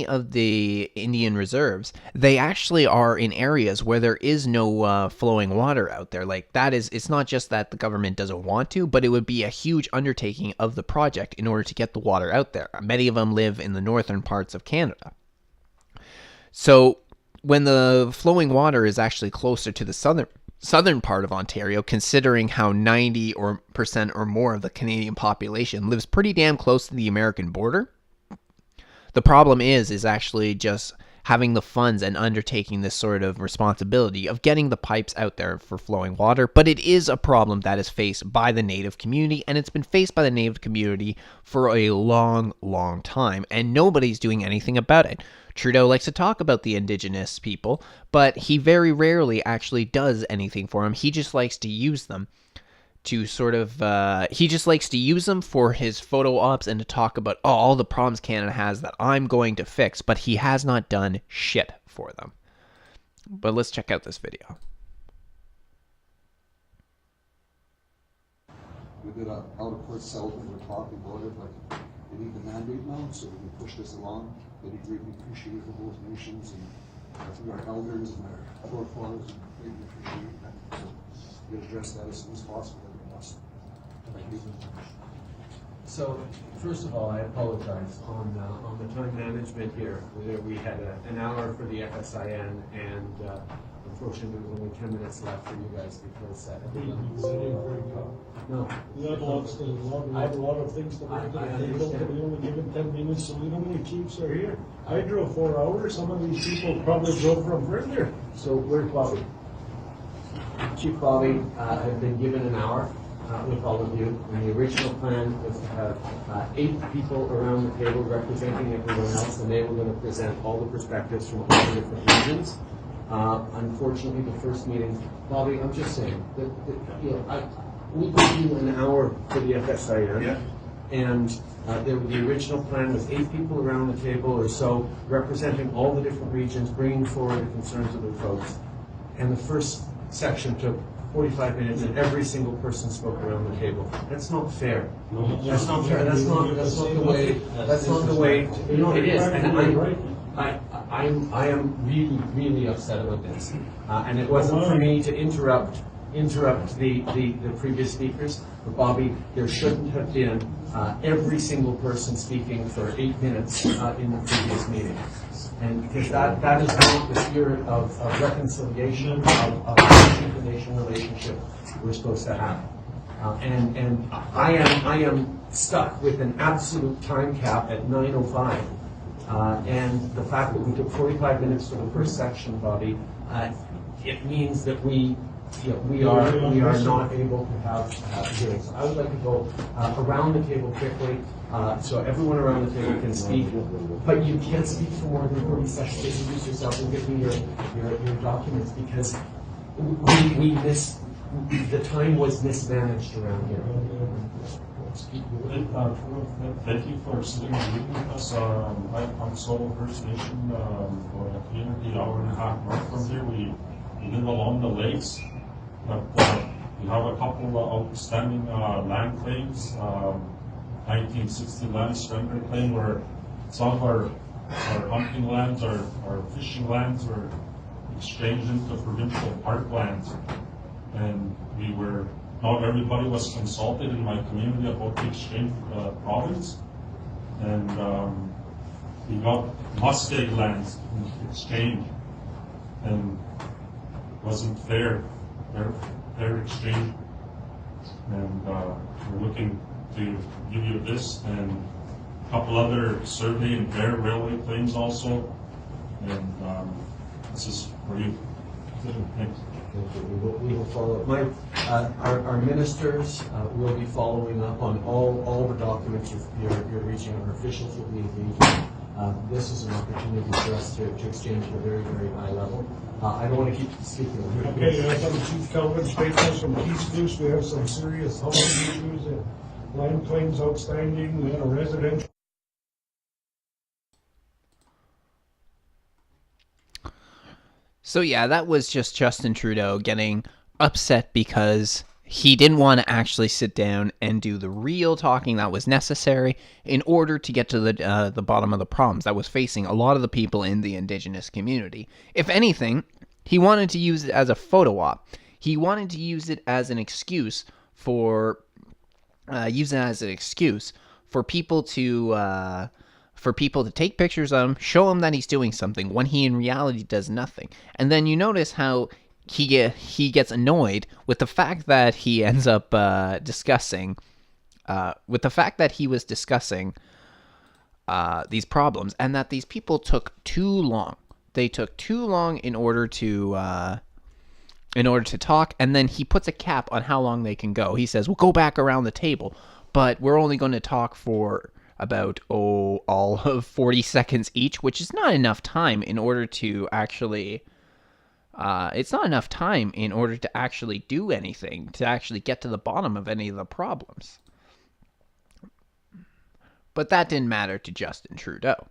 of the Indian reserves, they actually are in areas where there is no flowing water out there. Like it's not just that the government doesn't want to, but it would be a huge undertaking of the project in order to get the water out there. Many of them live in the northern parts of Canada. So when the flowing water is actually closer to the southern part of Ontario, considering how 90% or more of the Canadian population lives pretty damn close to the American border, the problem is actually just having the funds and undertaking this sort of responsibility of getting the pipes out there for flowing water. But it is a problem that is faced by the Native community, and it's been faced by the Native community for a long, long time, and nobody's doing anything about it. Trudeau likes to talk about the Indigenous people, but he very rarely actually does anything for them. He just likes to use them to sort of he just likes to use them for his photo ops and to talk about all the problems Canada has that I'm going to fix, but he has not done shit for them. But let's check out this video. We did a out-of-court settlement. We're talking about it, like they need the mandate now, so we can push this along. They need greatly appreciated for both nations, and I think our elders and our forefathers greatly appreciate that. So we address that as soon as possible. Thank you. So, first of all, I apologize on the time management here. We had an hour for the FSIN, and unfortunately, there was only 10 minutes left for you guys because no. We have a lot of things to bring to the table, but we only give it 10 minutes, so we don't many chiefs are here. I drove 4 hours, some of these people probably drove from further. So, where's Bobby? Chief Bobby had been given an hour with all of you, and the original plan was to have 8 people around the table representing everyone else, and they were going to present all the perspectives from all the different regions. Unfortunately, the first meeting, Bobby, I'm just saying, we gave you an hour for the FSIN, and the original plan was 8 people around the table or so, representing all the different regions, bringing forward the concerns of the folks. And the first section took 45 minutes, and every single person spoke around the table. That's not fair. That's not fair. That's not the way. That's not the way. You know, it is, and I am really, really upset about this. And it wasn't for me to interrupt the previous speakers. But Bobby, there shouldn't have been every single person speaking for 8 minutes in the previous meeting. And because that is not the spirit of reconciliation, of nation-to-nation relationship we're supposed to have. And I am stuck with an absolute time cap at 9:05. And the fact that we took 45 minutes for the first section, Bobby, it means that we are not able to have hearings. I would like to go around the table quickly, so everyone around the table can speak. But you can't speak for more than 30 seconds. Introduce yourself and give me your documents, because the time was mismanaged around here. Thank you for sitting and meeting with us. I'm Solo First Nation, for a community hour and a half north from here. We live along the lakes, but we have a couple of outstanding land claims. 1960 land surrender claim, where some of our hunting lands, our fishing lands were exchanged into provincial parklands, and not everybody was consulted in my community about the exchange province, and we got muskeg lands in exchange, and it wasn't fair exchange, and we're looking to give you this and a couple other survey and bear railway claims also, and this is for you. Thanks. We will follow up. Our ministers will be following up on all the documents you're reaching. Our officials will be engaged. This is an opportunity for us to exchange at a very, very high level. I don't want to keep speaking. Okay, I have Chief Calvin statements from Peace Goose. We have some serious housing issues and land claims outstanding. We had a residential. So yeah, that was just Justin Trudeau getting upset because he didn't want to actually sit down and do the real talking that was necessary in order to get to the bottom of the problems that was facing a lot of the people in the Indigenous community. If anything, he wanted to use it as a photo op. He wanted to use it as an excuse for people to take pictures of him, show him that he's doing something when he in reality does nothing. And then you notice how he gets annoyed with the fact that he ends up discussing these problems, and that these people took too long they took too long in order to talk, and then he puts a cap on how long they can go. He says, "We'll go back around the table, but we're only going to talk for about all of 40 seconds each," which is not enough time in order to actually it's not enough time in order to actually do anything, to actually get to the bottom of any of the problems. But that didn't matter to Justin Trudeau.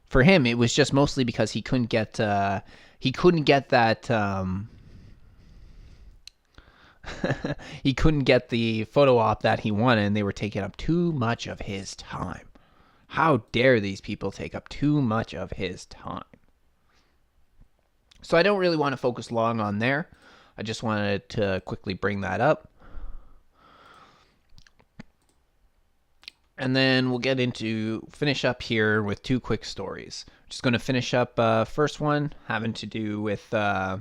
For him, it was just mostly because he couldn't get that he couldn't get the photo op that he wanted, and they were taking up too much of his time. How dare these people take up too much of his time? So I don't really want to focus long on there. I just wanted to quickly bring that up. And then we'll finish up here with two quick stories. Just going to finish up first one having to do with the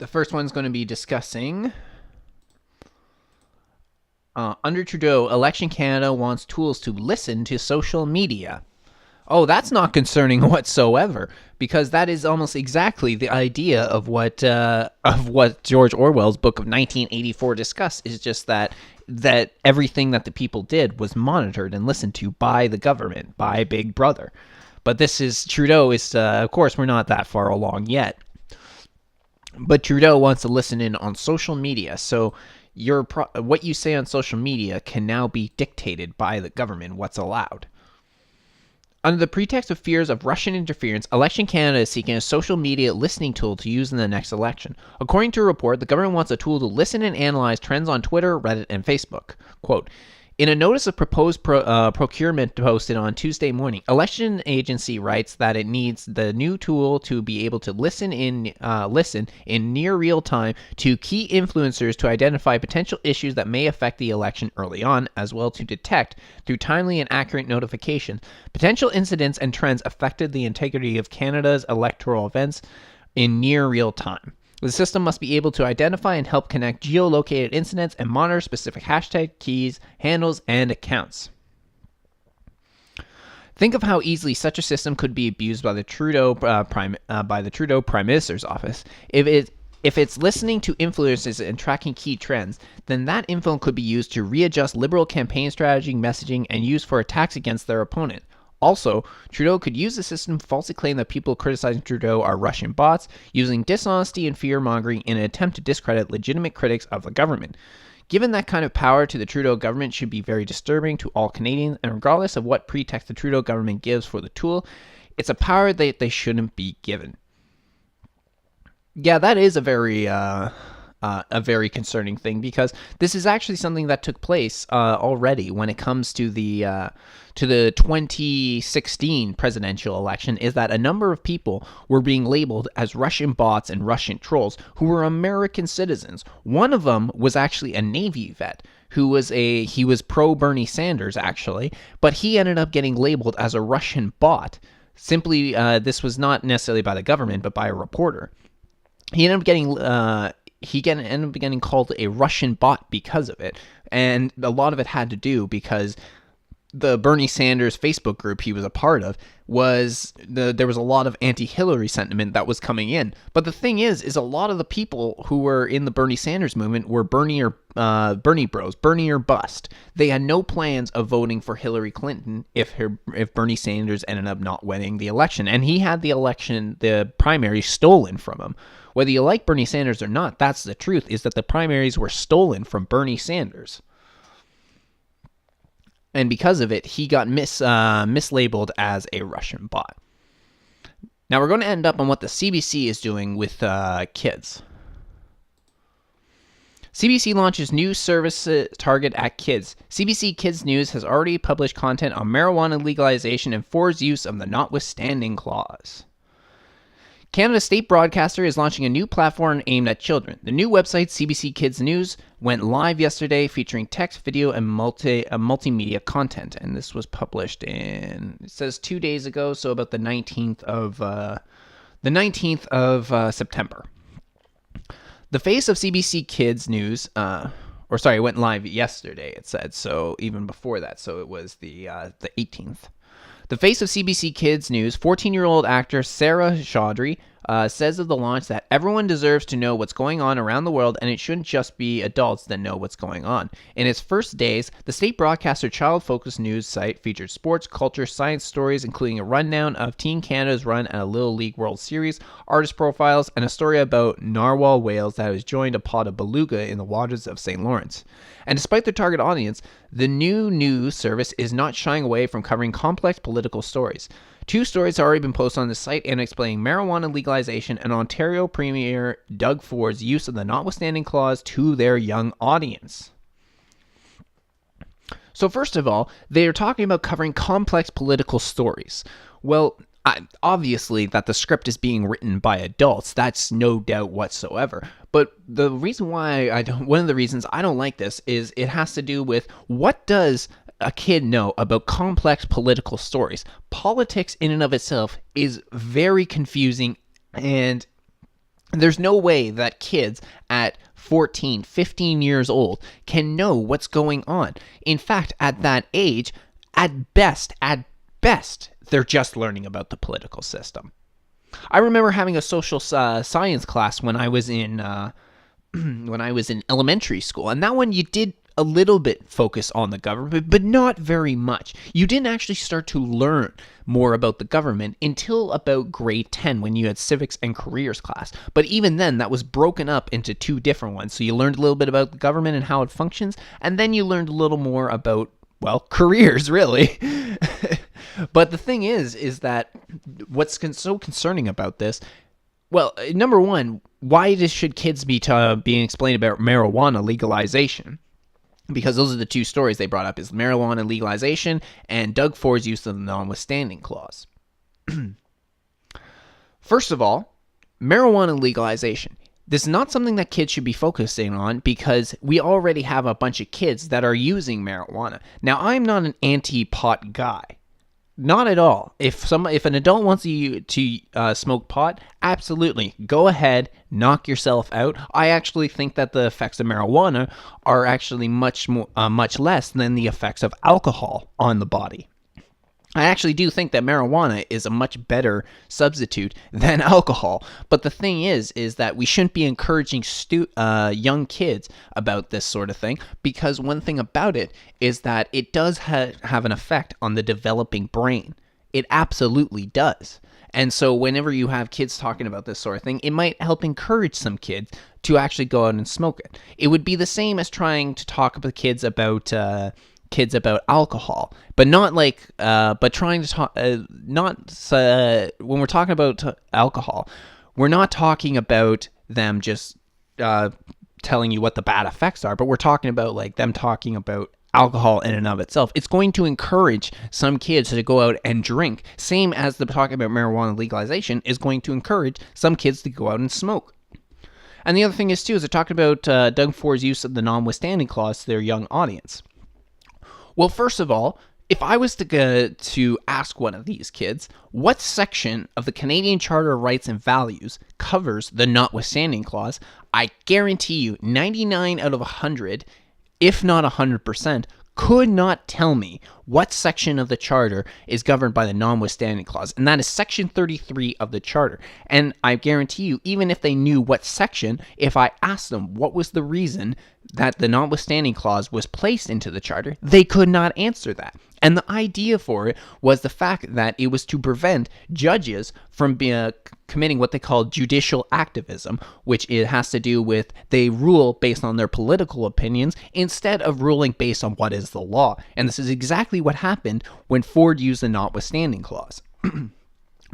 first one's going to be discussing under Trudeau, Election Canada wants tools to listen to social media. Oh, that's not concerning whatsoever, because that is almost exactly the idea of what George Orwell's book of 1984 discussed. Is just that everything that the people did was monitored and listened to by the government, by Big Brother. But Trudeau is, of course, we're not that far along yet. But Trudeau wants to listen in on social media, so what you say on social media can now be dictated by the government, what's allowed. Under the pretext of fears of Russian interference, Election Canada is seeking a social media listening tool to use in the next election. According to a report, the government wants a tool to listen and analyze trends on Twitter, Reddit, and Facebook. Quote, in a notice of proposed procurement posted on Tuesday morning, election agency writes that it needs the new tool to be able to listen in near real time to key influencers to identify potential issues that may affect the election early on, as well to detect, through timely and accurate notification, potential incidents and trends affected the integrity of Canada's electoral events in near real time. The system must be able to identify and help connect geolocated incidents and monitor specific hashtag keys, handles, and accounts. Think of how easily such a system could be abused by the Trudeau Prime Minister's office. If it's listening to influencers and tracking key trends, then that info could be used to readjust Liberal campaign strategy, messaging, and used for attacks against their opponent. Also, Trudeau could use the system to falsely claim that people criticizing Trudeau are Russian bots, using dishonesty and fear-mongering in an attempt to discredit legitimate critics of the government. Given that kind of power to the Trudeau government should be very disturbing to all Canadians, and regardless of what pretext the Trudeau government gives for the tool, it's a power that they shouldn't be given. Yeah, that is a very concerning thing, because this is actually something that took place already when it comes to the 2016 presidential election, is that a number of people were being labeled as Russian bots and Russian trolls who were American citizens. One of them was actually a Navy vet who was pro Bernie Sanders actually, but he ended up getting labeled as a Russian bot. Simply, this was not necessarily by the government, but by a reporter. He ended up getting called a Russian bot because of it, and a lot of it had to do because the Bernie Sanders Facebook group he was a part of there was a lot of anti-Hillary sentiment that was coming in. But the thing is a lot of the people who were in the Bernie Sanders movement were Bernie bros, Bernie or bust. They had no plans of voting for Hillary Clinton if Bernie Sanders ended up not winning the election, and he had the primary stolen from him. Whether you like Bernie Sanders or not, that's the truth, is that the primaries were stolen from Bernie Sanders. And because of it, he got mislabeled as a Russian bot. Now we're going to end up on what the CBC is doing with kids. CBC launches new service target at kids. CBC Kids News has already published content on marijuana legalization and Ford's use of the notwithstanding clause. Canada's state broadcaster is launching a new platform aimed at children. The new website, CBC Kids News, went live yesterday, featuring text, video, and multimedia content. And this was published it says 2 days ago, so about the 19th of September. The face of CBC Kids News, it went live yesterday, it said, so even before that, so it was the 18th. The face of CBC Kids News, 14-year-old actor Sarah Chaudhry, says of the launch that everyone deserves to know what's going on around the world, and it shouldn't just be adults that know what's going on. In its first days, the state broadcaster child-focused news site featured sports, culture, science stories, including a rundown of Team Canada's run at a Little League World Series, artist profiles, and a story about narwhal whales that has joined a pod of beluga in the waters of St. Lawrence. And despite their target audience, the new news service is not shying away from covering complex political stories. 2 stories have already been posted on the site and explaining marijuana legalization and Ontario Premier Doug Ford's use of the notwithstanding clause to their young audience. So first of all, they are talking about covering complex political stories. Well, obviously that the script is being written by adults, that's no doubt whatsoever. But the reason why one of the reasons I don't like this is it has to do with what does a kid know about complex political stories. Politics in and of itself is very confusing, and there's no way that kids at 14, 15 years old can know what's going on. In fact, at that age, at best, they're just learning about the political system. I remember having a social science class when I was in elementary school, and that one you did a little bit focus on the government, but not very much. You didn't actually start to learn more about the government until about grade 10 when you had civics and careers class. But even then, that was broken up into 2 different ones. So you learned a little bit about the government and how it functions, and then you learned a little more about, well, careers, really. But the thing is that what's so concerning about this, well, number one, why should kids be being explained about marijuana legalization? Because those are the 2 stories they brought up, is marijuana legalization and Doug Ford's use of the notwithstanding clause. First of all, marijuana legalization. This is not something that kids should be focusing on because we already have a bunch of kids that are using marijuana. Now, I'm not an anti-pot guy. Not at all. If an adult wants you to smoke pot, absolutely, go ahead, knock yourself out. I actually think that the effects of marijuana are actually much less than the effects of alcohol on the body. I actually do think that marijuana is a much better substitute than alcohol. But the thing is that we shouldn't be encouraging young kids about this sort of thing, because one thing about it is that it does have an effect on the developing brain. It absolutely does. And so whenever you have kids talking about this sort of thing, it might help encourage some kids to actually go out and smoke it. It would be the same as trying to talk with kids about alcohol, but not but trying to talk, when we're talking about alcohol, we're not talking about them just telling you what the bad effects are, but we're talking about them talking about alcohol in and of itself. It's going to encourage some kids to go out and drink, same as the talking about marijuana legalization is going to encourage some kids to go out and smoke. And the other thing is they're talking about Doug Ford's use of the notwithstanding clause to their young audience. Well, first of all, if I was to ask one of these kids, what section of the Canadian Charter of Rights and Values covers the notwithstanding clause, I guarantee you 99 out of 100, if not 100%, could not tell me what section of the Charter is governed by the notwithstanding clause, and that is Section 33 of the Charter. And I guarantee you, even if they knew what section, if I asked them what was the reason that the notwithstanding clause was placed into the Charter, they could not answer that. And the idea for it was the fact that it was to prevent judges from committing what they call judicial activism, which it has to do with they rule based on their political opinions instead of ruling based on what is the law. And this is exactly what happened when Ford used the notwithstanding clause.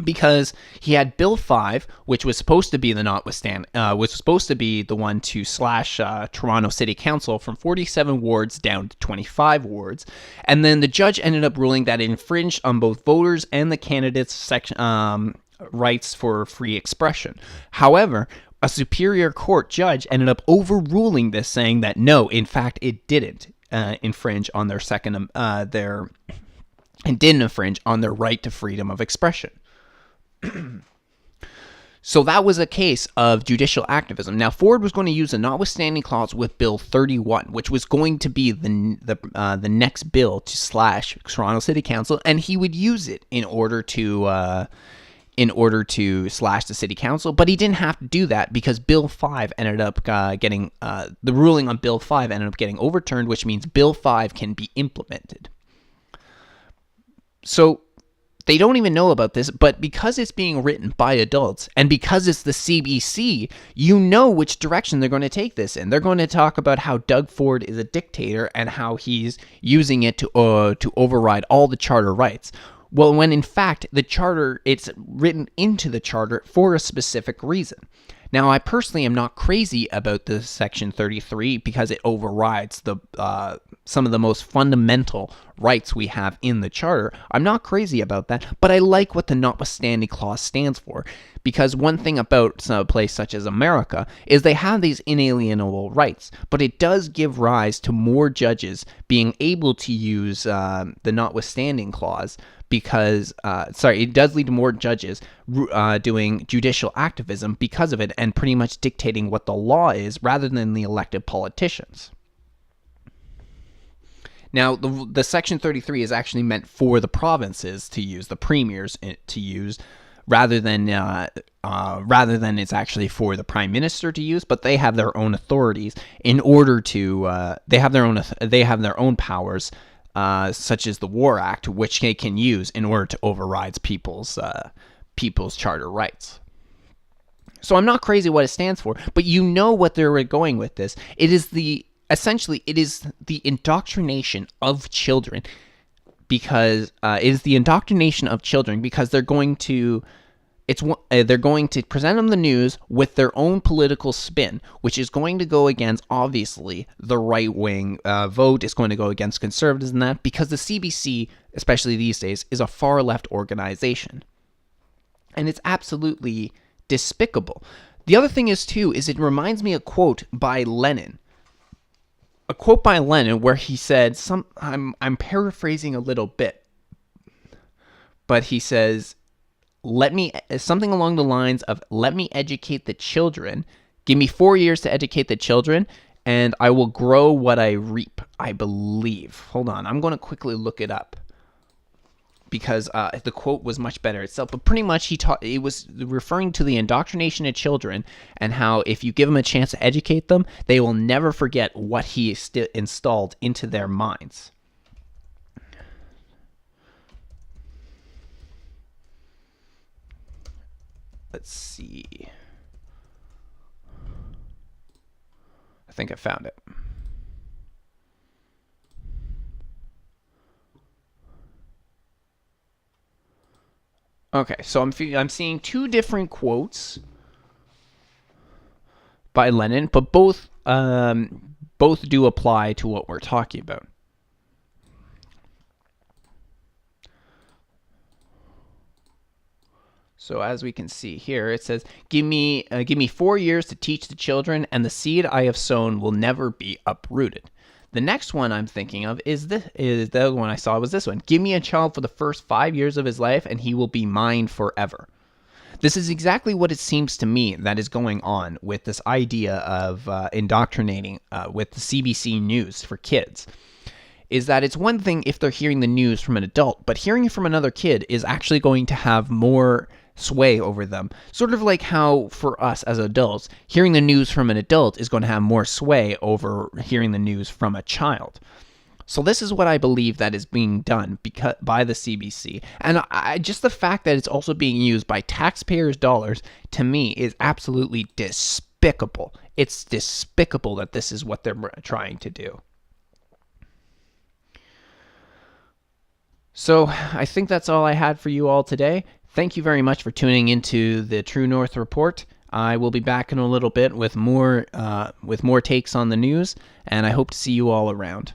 Because he had Bill 5, which was supposed to be the one to slash Toronto City Council from 47 wards down to 25 wards, and then the judge ended up ruling that it infringed on both voters and the candidates' rights for free expression. However, a Superior Court judge ended up overruling this, saying that no, in fact, it didn't infringe on their right to freedom of expression. So that was a case of judicial activism. Now, Ford was going to use a notwithstanding clause with Bill 31, which was going to be the next bill to slash Toronto City Council, and he would use it in order to slash the City Council. But he didn't have to do that because Bill 5 ended up getting the ruling on Bill 5 ended up getting overturned, which means Bill 5 can be implemented. So they don't even know about this, but because it's being written by adults and because it's the CBC, you know which direction they're going to take this in. They're going to talk about how Doug Ford is a dictator and how he's using it to override all the charter rights. Well, when in fact the charter, it's written into the charter for a specific reason. Now, I personally am not crazy about the Section 33 because it overrides the some of the most fundamental rights we have in the Charter. I'm not crazy about that, but I like what the notwithstanding clause stands for, because one thing about a place such as America is they have these inalienable rights, but it does give rise to more judges being able to use the notwithstanding clause because, it does lead to more judges doing judicial activism because of it and pretty much dictating what the law is rather than the elected politicians. Now, the Section 33 is actually meant for the provinces to use, the premiers to use, rather than it's actually for the prime minister to use. But they have their own authorities in order to they have their own powers, such as the War Act, which they can use in order to override people's charter rights. So I'm not crazy what it stands for, but you know what they're going with this. Essentially, it is the indoctrination of children because they're going to present them the news with their own political spin, which is going to go against, obviously, the right-wing vote. It's going to go against conservatives and that, because the CBC, especially these days, is a far-left organization. And it's absolutely despicable. The other thing is, too, is it reminds me of a quote by Lenin. A quote by Lenin where he said, I'm paraphrasing a little bit, but he says, something along the lines of, let me educate the children, give me 4 years to educate the children, and I will grow what I reap, I believe. Hold on, I'm going to quickly look it up, because the quote was much better itself. But pretty much it was referring to the indoctrination of children and how if you give them a chance to educate them, they will never forget what he installed into their minds. Let's see. I think I found it. Okay, so I'm seeing two different quotes by Lenin, but both do apply to what we're talking about. So as we can see here, it says, "Give me 4 years to teach the children, and the seed I have sown will never be uprooted." The next one I'm thinking of is the other one I saw was this one. "Give me a child for the first 5 years of his life, and he will be mine forever." This is exactly what it seems to me that is going on with this idea of indoctrinating with the CBC News for kids. Is that it's one thing if they're hearing the news from an adult, but hearing it from another kid is actually going to have more sway over them. Sort of like how for us as adults, hearing the news from an adult is going to have more sway over hearing the news from a child. So this is what I believe that is being done by the CBC. And just the fact that it's also being used by taxpayers' dollars, to me, is absolutely despicable. It's despicable that this is what they're trying to do. So I think that's all I had for you all today. Thank you very much for tuning into the True North Report. I will be back in a little bit with more takes on the news, and I hope to see you all around.